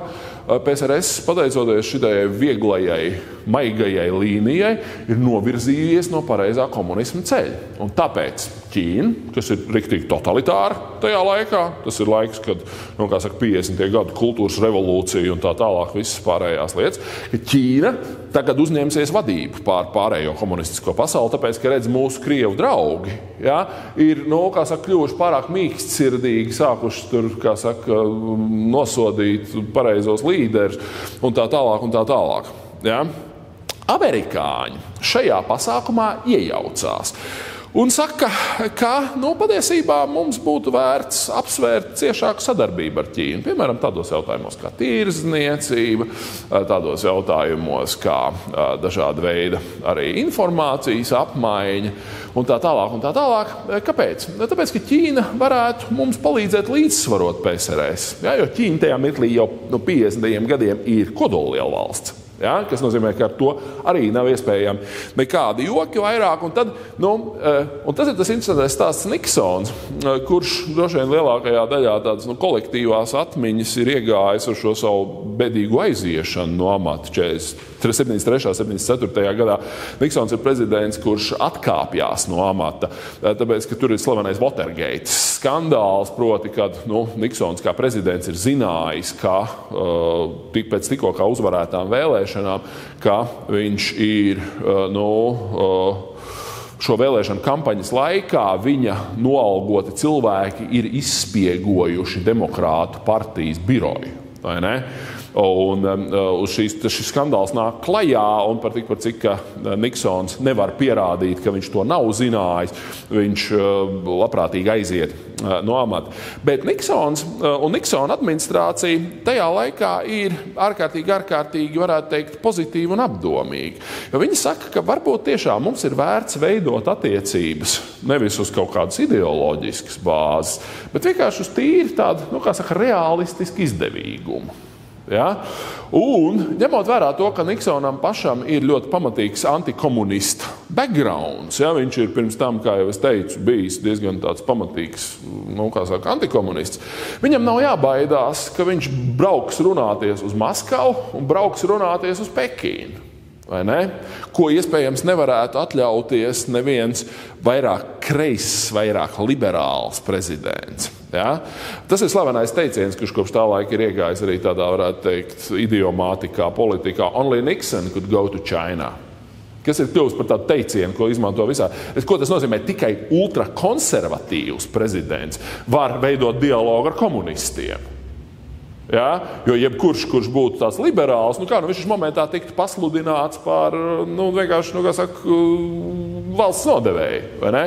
PSRS, pateicoties šitai vieglajai, maigajai līnijai, ir novirzījies no pareizā komunisma ceļa. Un tāpēc Ķīna, kas ir riktīgi totalitāra tajā laikā, tas ir laiks, kad, 50. gadu kultūras revolūcija un tā tālāk visas pārējās lietas, ka Ķīna tagad uzņemsies vadību pār pārējo komunistisko pasauli, tāpēc, ka redz mūsu Krievu draugi, ja, ir, kļuvuši pārāk mīkstsirdīgi, sākuši tur, nosodīt pareizos līderus un tā tālāk un tā tālāk. Ja. Amerikāņi šajā pasākumā iejaucās. Un saka, ka patiesībā mums būtu vērts apsvērt ciešāku sadarbību ar Ķīnu. Piemēram, tādos jautājumos kā tirdzniecība, tādos jautājumos kā dažāda veida arī informācijas apmaiņa un tā tālāk un tā tālāk. Kāpēc? Tāpēc, ka Ķīna varētu mums palīdzēt līdzsvarot PSRS. Ja, jo Ķīna tajā mirklī jau no 50. gadiem ir kodollielvalsts. Ja, kas nozīmē, ka ar to arī nav iespējami nekādi joki vairāk. Un tas ir tas interesantais stāsts Niksons, kurš droši vien lielākajā daļā tādas kolektīvās atmiņas ir iegājis ar šo savu bedīgu aiziešanu no amata 73. 74. gadā. Niksons ir prezidents, kurš atkāpjās no amata, tāpēc, ka tur ir slavenais Watergate skandāls, proti, kad Niksons kā prezidents ir zinājis, ka pēc tikko kā uzvarētām vēlēšanām, ka viņš ir šo vēlēšanu kampaņas laikā viņa noalgoti cilvēki ir izspiegojuši demokrātu partijas biroju. Vai ne? Un šis skandāls nāk klajā, un par cik Niksons nevar pierādīt, ka viņš to nav zinājis, viņš labprātīgi aiziet no amata. Bet Niksons un Niksona administrācija tajā laikā ir ārkārtīgi, varētu teikt, pozitīva un apdomīga. Jo viņi saka, ka varbūt tiešām mums ir vērts veidot attiecības nevis uz kaut kādas ideoloģiskas bāzes, bet vienkārši uz tīri tādu, realistisku izdevīgumu. Ja? Un ņemot vērā to, ka Niksonam pašam ir ļoti pamatīgs antikomunista backgrounds, ja? Viņš ir pirms tam, kā jau es teicu, bijis diezgan tāds pamatīgs antikomunists, viņam nav jābaidās, ka viņš brauks runāties uz Maskavu un brauks runāties uz Pekīnu. Vai ne? Ko iespējams nevarētu atļauties neviens vairāk kreiss, vairāk liberāls prezidents. Ja? Tas ir slavenais teiciens, kurš kopš tā laika ir iegājis arī tādā, varētu teikt, idiomātikā, politikā. Only Nixon could go to China. Kas ir kļuvis par tādu teicienu, ko izmanto visā. Ko tas nozīmē? Tikai ultrakonservatīvs prezidents var veidot dialogu ar komunistiem. Ja? Jo jebkurš, kurš būtu tāds liberāls, viņš momentā tiktu pasludināts par, vienkārši, valsts nodevēju, vai ne?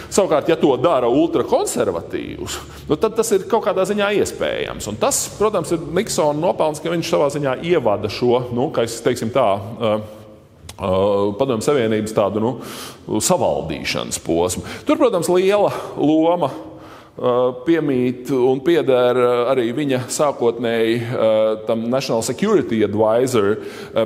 Savukārt, ja to dara ultrakonservatīvs, tad tas ir kaut kādā ziņā iespējams. Un tas, protams, ir Niksona nopelns, ka viņš savā ziņā ievada šo, kā es teiksim tā, Padomju Savienības tādu savaldīšanas posmu. Tur, protams, liela loma piemīt un pieder arī viņa sākotnēji tam National Security Advisor,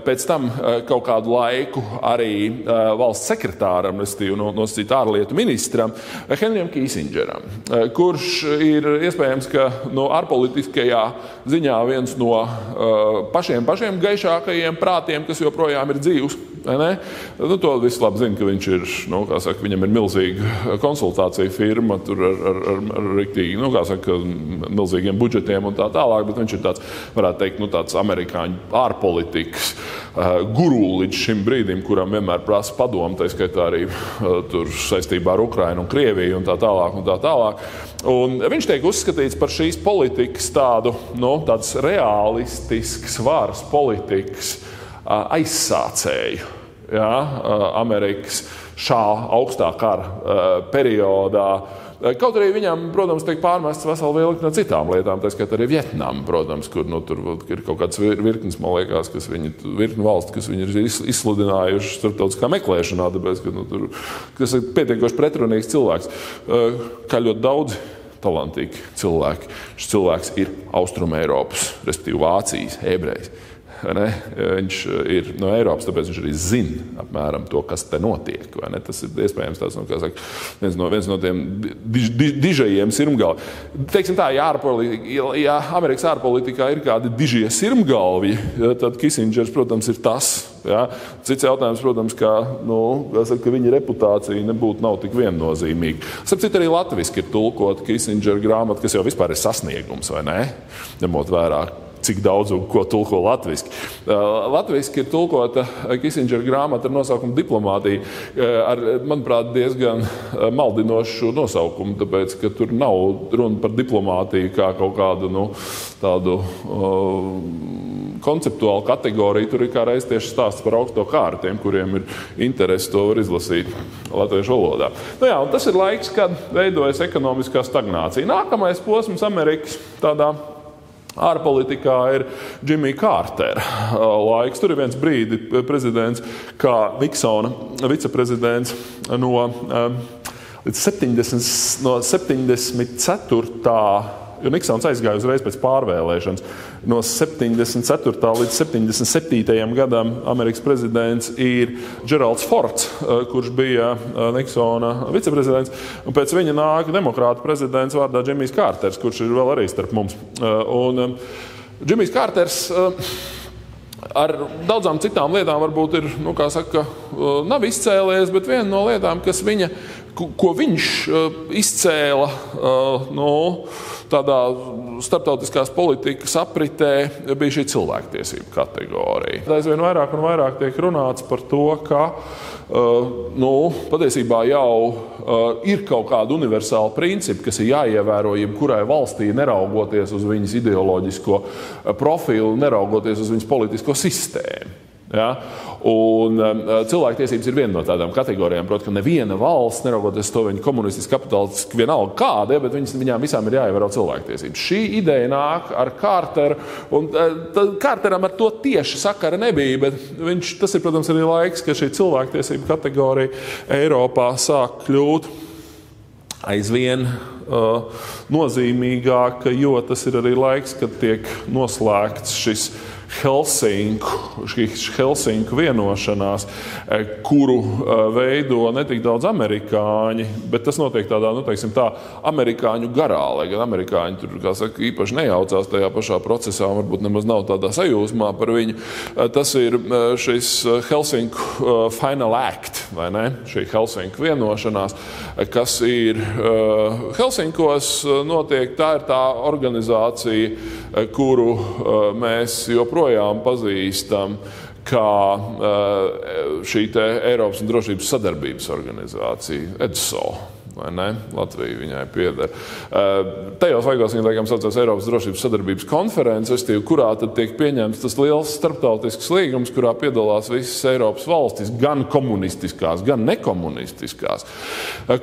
pēc tam kaut kādu laiku arī valsts sekretāram, nosacīt ārlietu ministram, Henrijam Kissingeram, kurš ir iespējams, ka ārpolitiskajā ziņā viens no pašiem gaišākajiem prātiem, kas joprojām ir dzīvs. To viss labi zina, ka viņš ir, viņam ir milzīga konsultācija firma, tur ar riktīgi, milzīgiem budžetiem un tā tālāk, bet viņš ir tāds, varētu teikt, tāds amerikāņu ārpolitikas guru līdz šim brīdim, kuram vienmēr prasa padomu, tā skaitā arī tur saistībā ar Ukrainu un Krieviju un tā tālāk un tā tālāk. Un viņš tiek uzskatīts par šīs politikas tāds realistisks varas politikas aizsācēju, Amerikas šā augstā kara periodā. Kaut arī viņam, protams, tiek pārmests vesela virkne no citām lietām, tā skaitā arī Vietnama, protams, kur tur ir kaut kāds virknes, man liekas, virkne valsts, kas viņi ir izsludinājuši starptautiskā meklēšanā, tāpēc, ka tas ir pietiekoši pretrunīgs cilvēks, kā ļoti daudz talantīgi cilvēki. Šis cilvēks ir Austrumeiropas, respektīvi Vācijas, ebrejs. Viņš ir no Eiropas, tāpēc viņš arī zina apmēram to, kas te notiek. Tas ir iespējams tāds, viens no tiem dižajiem sirmgalvi. Teiksim tā, ja Amerikas ārpolitikā ir kādi dižie sirmgalvi, tad Kissingers, protams, ir tas. Cits jautājums, protams, ka viņa reputācija nav tik viennozīmīga. Sapcīt, arī latviski ir tulkota Kissingera grāmata, kas jau vispār ir sasniegums, vai ne? Ņemot vērā, cik daudz un ko tulko latviski. Latviski ir tulkota Kissingera grāmata ar nosaukumu Diplomātija, ar, manuprāt, diezgan maldinošu nosaukumu, tāpēc, ka tur nav runa par diplomātiju kā kaut kādu tādu konceptuālu kategoriju. Tur ir kā reiz tieši stāsts par augsto kāru, tiem, kuriem ir interesi, to var izlasīt latviešu valodā. Un tas ir laiks, kad veidojas ekonomiskā stagnācija. Nākamais posms Amerikas tādā ārpolitikā ir Jimmy Cartera laiks. Tur ir viens brīdi prezidents, kā Niksona viceprezidents no 74. Jo Niksons aizgāja uzreiz pēc pārvēlēšanas. No 74. līdz 77. gadam Amerikas prezidents ir Geralds Fords, kurš bija Niksona viceprezidents. Un pēc viņa nāk demokrāta prezidents vārdā Jimmys Carters, kurš ir vēl arī starp mums. Un Jimmys Carters ar daudzām citām lietām varbūt ir, nav izcēlies, bet viena no lietām, ko viņš izcēla, tādā starptautiskās politikas apritē, bija šī cilvēktiesību kategorija. Aizvien vairāk un vairāk tiek runāts par to, ka patiesībā jau ir kaut kādi universāli principi, kas ir jāievēro jebkurai valstī, neraugoties uz viņas ideoloģisko profilu, neraugoties uz viņas politisko sistēmu. Un cilvēktiesības ir viena no tādām kategorijām, proti, ka neviena valsts, neraugoties to viņa komunistiski, kapitalistiski, vienalga kāda, bet viņām visām ir jāievēro cilvēktiesības. Šī ideja nāk ar Carteru, un Carteram ar to tieši sakara nebija, bet tas ir, protams, arī laiks, ka šī cilvēktiesība kategorija Eiropā sāk kļūt aizvien nozīmīgāka, jo tas ir arī laiks, kad tiek noslēgts šis Helsinku vienošanās, kuru veido ne tik daudz amerikāņi, bet tas notiek tādā, amerikāņu garā, lai gan amerikāņi tur, īpaši nejaucās tajā pašā procesā, varbūt nemaz nav tādā sajūsmā par viņu. Tas ir šis Helsinku Final Act, vai ne? Šī Helsinku vienošanās, kas ir Helsinkos notiek, tā ir tā organizācija, kuru mēs joprojām pazīstam kā šī te Eiropas un drošības sadarbības organizācija, EDSO. vai ne? Latvija viņai pieder. Tajos laikos viņa, laikam, saucās Eiropas drošības sadarbības konferences, kurā tad tiek pieņemts tas liels starptautisks līgums, kurā piedalās visas Eiropas valstis, gan komunistiskās, gan nekomunistiskās,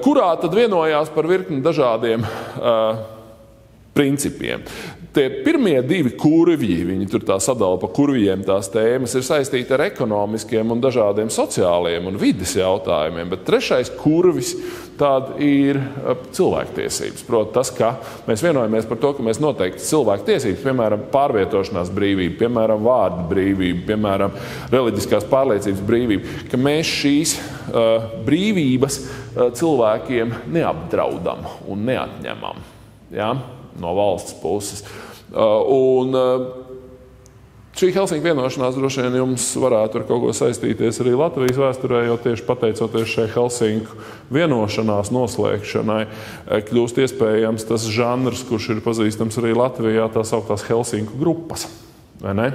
kurā tad vienojās par virkni dažādiem principiem. Tie pirmie divi kurvji, viņi tur tā sadala pa kurvjiem tās tēmas, ir saistīti ar ekonomiskiem un dažādiem sociāliem un vides jautājumiem, bet trešais kurvis tād ir cilvēktiesības. Proti tas, ka mēs vienojamies par to, ka mēs noteikti cilvēktiesības, piemēram, pārvietošanās brīvība, piemēram, vārda brīvība, piemēram, reliģiskās pārliecības brīvība, ka mēs šīs brīvības cilvēkiem neapdraudam un neatņemam. Ja? No valsts puses. Un šī Helsinku vienošanās droši vien jums varētu ar kaut ko saistīties arī Latvijas vēsturē, jo tieši pateicoties šai Helsinku vienošanās noslēgšanai kļūst iespējams tas žanrs, kurš ir pazīstams arī Latvijā, tā sauktās Helsinku grupas. Vai ne?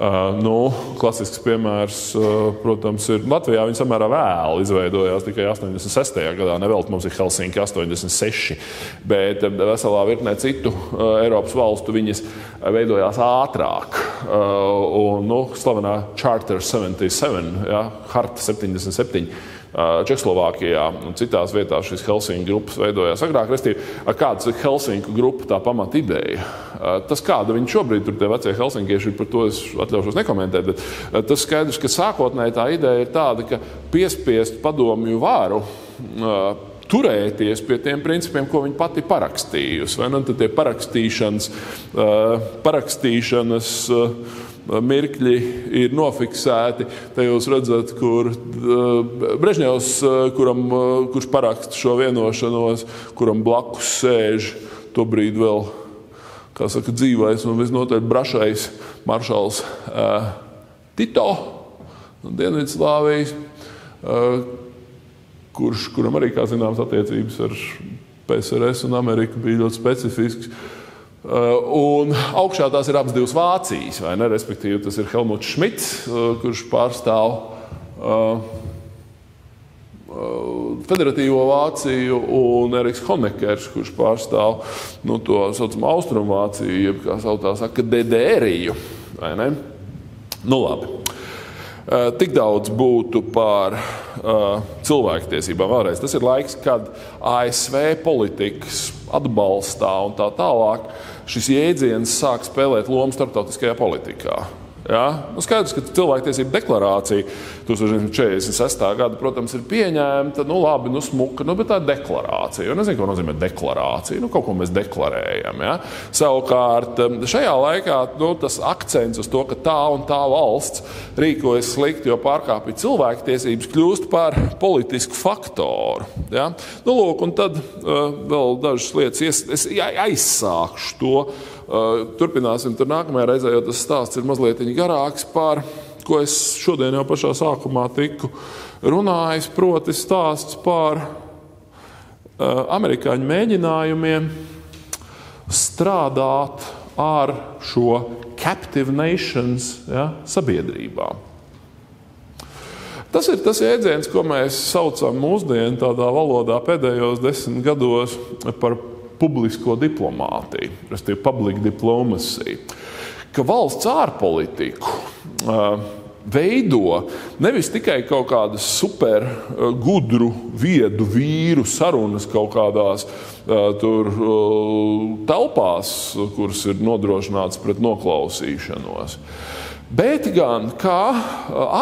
Klasisks piemērs, protams, ir Latvijā. Viņa samērā vēlu izveidojās tikai 86. gadā. Nevelti mums ir Helsinki 86, bet veselā virknē citu Eiropas valstu viņas veidojās ātrāk. Slavenā Charter 77, ja, Harta 77, Čehoslovākijā un citās vietās šīs Helsinku grupas veidojās agrāk. Kāds ir Helsinku grupa tā pamata ideja? Tas, kāda viņi šobrīd tur tie vecie helsinkieši, par to es atļaušos nekomentēt, bet tas skaidrs, ka sākotnēji tā ideja ir tāda, ka piespiest padomju varu turēties pie tiem principiem, ko viņi pati parakstījusi. Vai? Tad tie parakstīšanas mirkļi ir nofiksēti. Te jūs redzat, kur Brežņevs, kurš paraksta šo vienošanos, kuram blakus sēž tobrīd vēl, kā saka, dzīvais un visnotaļ brašais maršals Tito no Dienvidslāvijas, kuram arī, kā zināms, attiecības ar PSRS un Ameriku bija ļoti specifisks. Un augšā tās ir abas divas Vācijas, vai ne? Respektīvi, tas ir Helmuts Šmits, kurš pārstāv Federatīvo Vāciju, un Eriks Honeckers, kurš pārstāv to saucamo Austrumvāciju, jeb kā sauktās DDR-iju, vai ne? Labi. Tik daudz būtu par cilvēktiesībām. Vēlreiz, tas ir laiks, kad ASV politikas atbalstā un tā tālāk šis jēdziens sāk spēlēt lomu starptautiskajā politikā. Ja? Skaidrs, ka cilvēktiesība deklarācija 1946. gada, protams, ir pieņēmta, labi, smuka, bet tā ir deklarācija. Jo nezinu, ko nozīmē deklarācija. Kaut ko mēs deklarējam. Ja? Savukārt, šajā laikā tas akcents uz to, ka tā un tā valsts rīkojas slikti, jo pārkāpja cilvēktiesības, kļūst par politisku faktoru. Ja? Un tad vēl dažas lietas. Es aizsākšu to. Turpināsim tur nākamajā reizē, jo tas stāsts ir mazliet garāks par, ko es šodien jau pašā sākumā tiku runājis, proti stāsts par amerikāņu mēģinājumiem strādāt ar šo captive nations, ja, sabiedrībām. Tas ir tas jēdziens, ko mēs saucam mūsdienu tādā valodā pēdējos 10 gados par publisko diplomātiju, respektīvi public diplomacy, ka valsts ārpolitiku veido nevis tikai kaut kādas super gudru, viedu vīru sarunas kaut kādās telpās, kuras ir nodrošinātas pret noklausīšanos, bet gan kā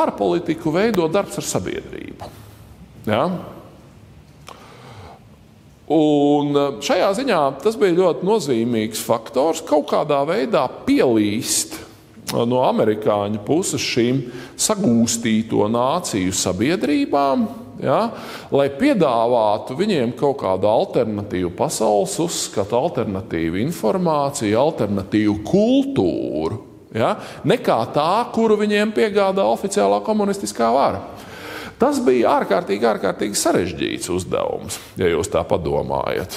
ārpolitiku veido darbs ar sabiedrību. Ja? Un šajā ziņā tas bija ļoti nozīmīgs faktors kaut kādā veidā pielīst no amerikāņu puses šīm sagūstīto nāciju sabiedrībām, ja, lai piedāvātu viņiem kaut kādu alternatīvu pasaules uzskatu, alternatīvu informāciju, alternatīvu kultūru, ja, nekā tā, kuru viņiem piegādā oficiālā komunistiskā vara. Tas bija ārkārtīgi sarežģīts uzdevums, ja jūs tā padomājat.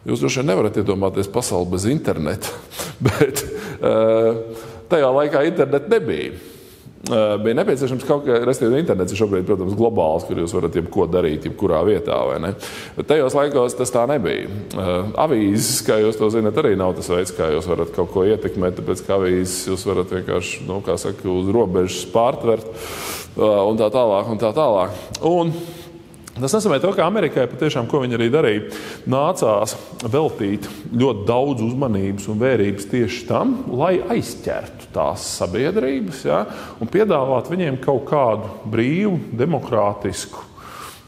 Jūs droši vien nevarat iedomāties pasauli bez interneta, bet tajā laikā interneta nebija. bija nepieciešams kaut kā, respektīvi internets ir šobrīd, protams, globāls, kur jūs varat jebko darīt, jebkurā vietā, vai ne? Bet tajos laikos tas tā nebija. Avīzes, kā jūs to zināt, arī nav tas veids, kā jūs varat kaut ko ietekmēt, tāpēc kā avīzes jūs varat vienkārši, kā saka, uz robežas pārtvert un tā tālāk, un tā tālāk. Un tas nozīmē to, ka Amerikai patiešām, ko viņi arī darīja, nācās veltīt ļoti daudz uzmanības un vērības tieši tam, lai aizķertu tās sabiedrības, ja, un piedāvāt viņiem kaut kādu brīvu, demokrātisku,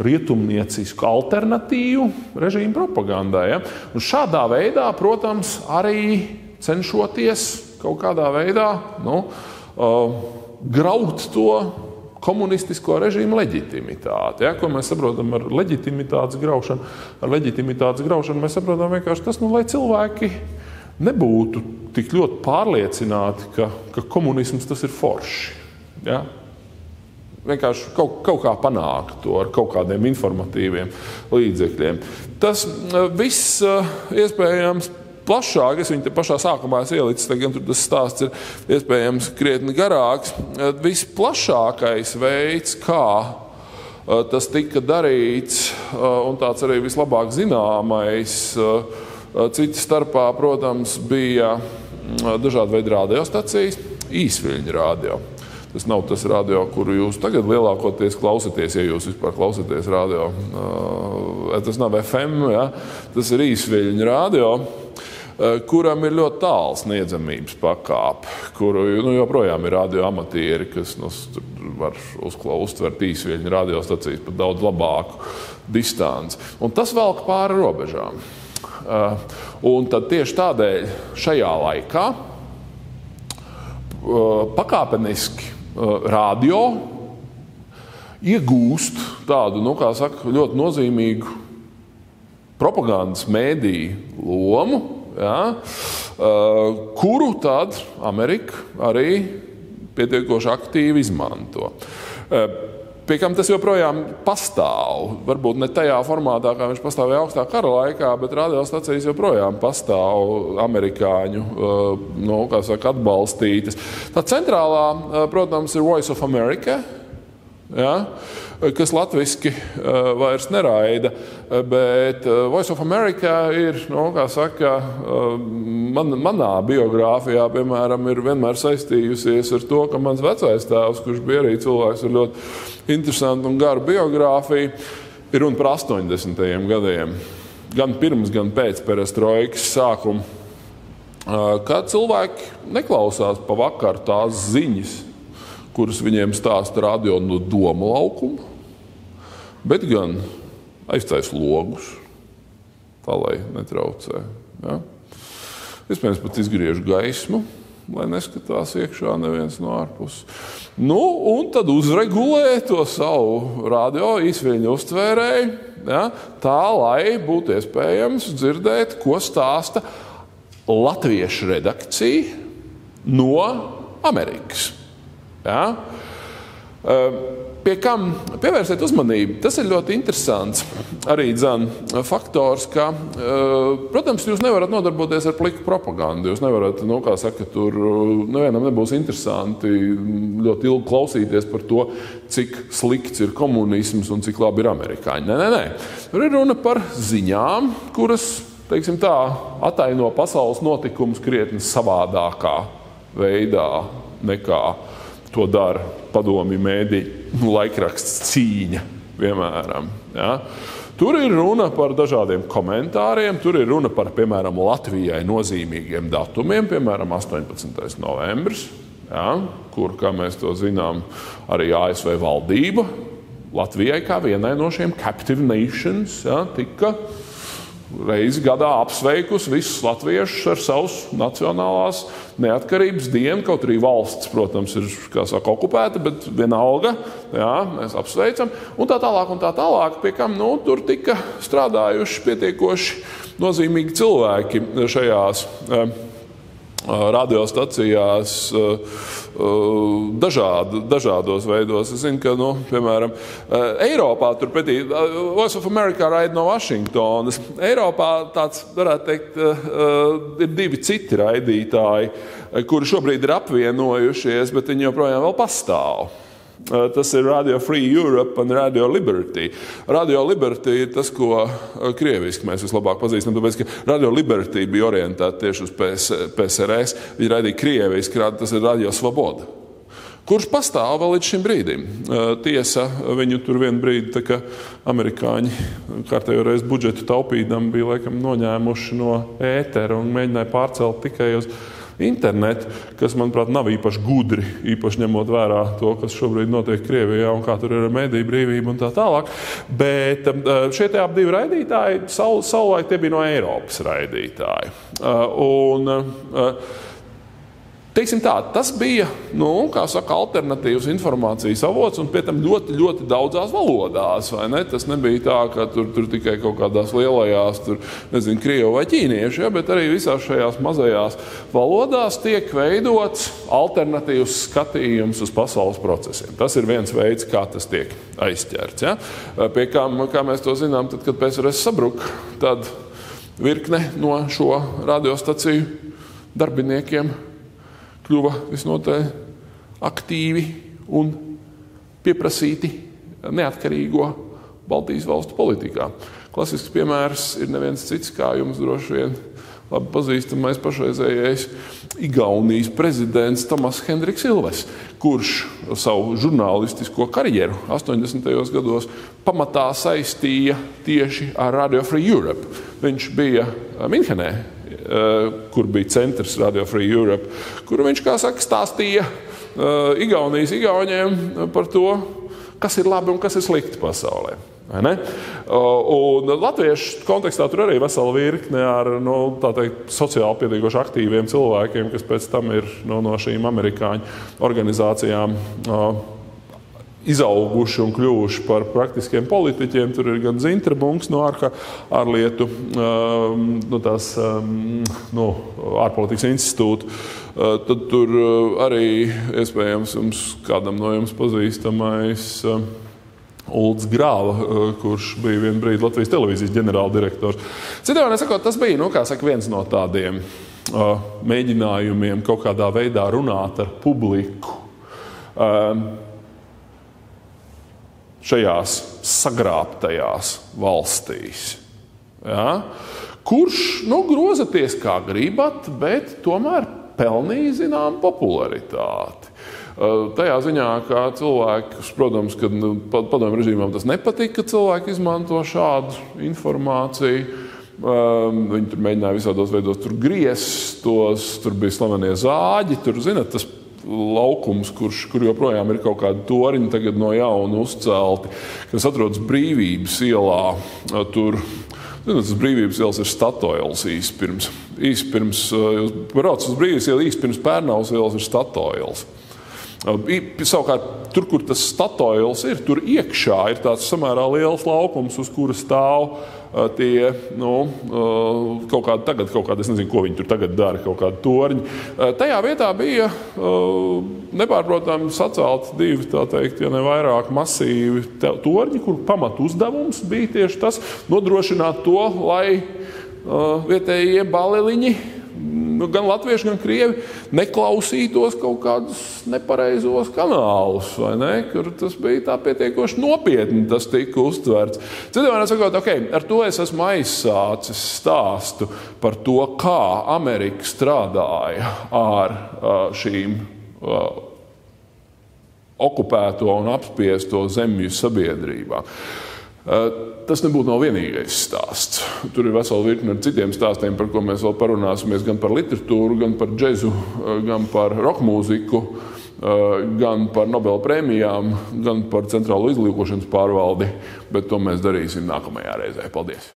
rietumniecisku alternatīvu režīmu propagandai. Ja. Un šādā veidā, protams, arī cenšoties kaut kādā veidā graut to komunistisko režīmu leģitimitāti. Ja, ko mēs saprotam ar leģitimitātes graušanu? Ar leģitimitātes graušanu mēs saprotam vienkārši tas, lai cilvēki nebūtu tik ļoti pārliecināti, ka komunisms tas ir forši. Ja? Vienkārši kaut kā panākt to ar kaut kādiem informatīviem līdzekļiem. Tas viss iespējams plašāk, es viņu te pašā sākumā ielicis, gan tur tas stāsts ir iespējams krietni garāks. Visplašākais veids, kā tas tika darīts, un tāds arī vislabāk zināmais, cita starpā, protams, bija dažādi veidi radiostacijas, īsviļņu radio. Tas nav tas radio, kuru jūs tagad lielākoties klausaties, ja jūs vispār klausaties radio. Tas nav FM, ja? Tas ir īsviļņu radio, kuram ir ļoti tāla sniedzamības pakāpe, kuru joprojām ir radioamatieri, kas var uztvert īsviļņu radiostacijas pat daudz labāku distanci. Un tas velk pāri robežām. Un tad tieši tādēļ šajā laikā pakāpeniski radio iegūst tādu, kā saka, ļoti nozīmīgu propagandas mēdīju lomu, ja, kuru tad Amerika arī pietiekoši aktīvi izmanto. Pie kam tas joprojām pastāv. Varbūt ne tajā formātā, kā viņš pastāvēja augstā kara laikā, bet radiostacijas joprojām pastāv amerikāņu kā saka, atbalstītas. Tā centrālā, protams, ir Voice of America, ja, kas latviski vairs neraida, bet Voice of America ir, kā saka, manā biogrāfijā, piemēram, ir vienmēr saistījusies ar to, ka mans vecais tēvs, kurš bija arī cilvēks ar ļoti interesantu un garu biogrāfiju, ir runa par 80. gadiem, gan pirms, gan pēc perestroikas sākuma, kad cilvēki neklausās pa vakaru tās ziņas, kuras viņiem stāsta radio no domu laukuma, bet gan aiztais logus, tā lai netraucē. Ja? Vispēc pat izgriež gaismu, lai neskatās iekšā neviens no ārpuses. Un tad uzregulē to savu radio īsviļņu uztvērēju, ja? Tā, lai būtu iespējams dzirdēt, ko stāsta latviešu redakcija no Amerikas. Ja? Pie kam pievērsiet uzmanību, tas ir ļoti interesants arī faktors, ka, protams, jūs nevarat nodarboties ar pliku propagandu. Jūs nevarat, kā saka, tur nevienam nebūs interesanti ļoti ilgi klausīties par to, cik slikts ir komunisms un cik labi ir amerikāņi. Nē. Tur ir runa par ziņām, kuras, teiksim tā, ataino pasaules notikumus krietni savādākā veidā nekā to dara padomju mēdīju laikraksts Cīņa, piemēram. Ja? Tur ir runa par dažādiem komentāriem, tur ir runa par, piemēram, Latvijai nozīmīgiem datumiem, piemēram, 18. novembris, ja? Kur, kā mēs to zinām, arī ASV valdība Latvijai kā vienai no šiem captive nations, ja? Tika reizi gadā apsveikusi visus latviešus ar savus nacionālās neatkarības dienu, kaut arī valsts, protams, ir, kā saka, okupēta, bet vienalga, jā, mēs apsveicam, un tā tālāk, pie kam, tur tika strādājuši pietiekoši nozīmīgi cilvēki šajās radiostacijās dažādos veidos. Es zinu, ka, piemēram, Eiropā turpretī Voice of America raida no Vašingtonas. Eiropā tāds, varētu teikt, ir divi citi raidītāji, kuri šobrīd ir apvienojušies, bet viņi joprojām vēl pastāv. Tas ir Radio Free Europe un Radio Liberty. Radio Liberty ir tas, ko krieviski mēs vislabāk pazīstam, tāpēc, ka Radio Liberty bija orientēta tieši uz PSRS. Viņi raidīja krieviski, tas ir Radio Svoboda, kurš pastāv vēl līdz šim brīdim. Tiesa, viņu tur vienu brīdi, tā kā amerikāņi kārtējo reizi budžetu taupīdam bija laikam noņēmuši no ētera un mēģināja pārcelt tikai uz internetu, kas, manuprāt, nav īpaši gudri, īpaši ņemot vērā to, kas šobrīd notiek Krievijā un kā tur ir mediju brīvība un tā tālāk. Bet šie te ap divi raidītāji, savulaik tie bija no Eiropas raidītāji. Teiksim tā, tas bija, kā saka, alternatīvs informācijas avots un pie tam ļoti, ļoti daudzās valodās, vai ne? Tas nebija tā, ka tur tikai kaut kādās lielajās, krievu vai ķīniešu, ja, bet arī visās šajās mazajās valodās tiek veidots alternatīvs skatījums uz pasaules procesiem. Tas ir viens veids, kā tas tiek aizķerts. Ja? Pie kā mēs to zinām, tad, kad PSRS sabruka, tad virkne no šo radiostaciju darbiniekiem kļuva visnotaļ aktīvi un pieprasīti neatkarīgo Baltijas valstu politikā. Klasisks piemērs ir neviens cits, kā jums droši vien labi pazīstamais pašreizējais Igaunijas prezidents Tomas Hendriks Ilves, kurš savu žurnālistisko karjeru 80. gados pamatā saistīja tieši ar Radio Free Europe. Viņš bija Minhenē, kur bija centrs Radio Free Europe, kuru viņš, kā saka, stāstīja Igaunijas igauņiem par to, kas ir labi un kas ir slikti pasaulē. Vai ne? Un latviešu kontekstā tur arī vesela virkne ar tā teikt, sociāli pietiekoši aktīviem cilvēkiem, kas pēc tam ir no šīm amerikāņu organizācijām izauguši un kļuvuši par praktiskiem politiķiem. Tur ir gan Zintra Bunks no ārlietu ārpolitikas institūta. Tad tur arī, iespējams, kādam no jums pazīstamais Ulds Grāva, kurš bija vienu brīdi Latvijas televīzijas ģenerāldirektors. Citām sakot, tas bija, viens no tādiem mēģinājumiem kaut kādā veidā runāt ar publiku šajās sagrābtajās valstīs. Ja? Kurš, grozaties kā gribat, bet tomēr pelnīja zinām popularitāti. Tajā ziņā, ka cilvēks, protams, kad padomju režīmām tas nepatika, ka cilvēki izmanto šādu informāciju. Viņi tur mēģināja visādos veidos tur grieztos, tur bija slavenie zāģi, tur, tas laukums, kur joprojām ir kaut kādi toriņi tagad no jauna uzcelti, kas atrodas Brīvības ielā. Tur, tas Brīvības ielas ir Statoils īspirms. Jūs brauc uz Brīvības ielu, īspirms Pērnavas ielas ir Statoils. Savukārt, tur, kur tas Statoils ir, tur iekšā ir tāds samērā liels laukums, uz kura stāv tie, kaut kādi, es nezinu, ko viņi tur tagad dara, kaut kādi torņi. Tajā vietā bija nepārprotami sacelti divi, tā teikt, ja ne vairāk masīvi torņi, kur pamat uzdevums bija tieši tas nodrošināt to, lai vietējie baleliņi, gan latvieši, gan krievi, neklausītos kaut kādus nepareizos kanālus, vai ne? Kur tas bija tā pietiekoši nopietni, tas tika uztverts. Citiem sakot, ar to es esmu aizsācis stāstu par to, kā Amerika strādāja ar šīm okupēto un apspiesto zemju sabiedrībām. Tas nebūtu nav vienīgais stāsts. Tur ir vesela virkne ar citiem stāstiem, par ko mēs vēl parunāsimies, gan par literatūru, gan par džezu, gan par rokmūziku, gan par Nobela prēmijām, gan par centrālo izlīkošanas pārvaldi, bet to mēs darīsim nākamajā reizē. Paldies!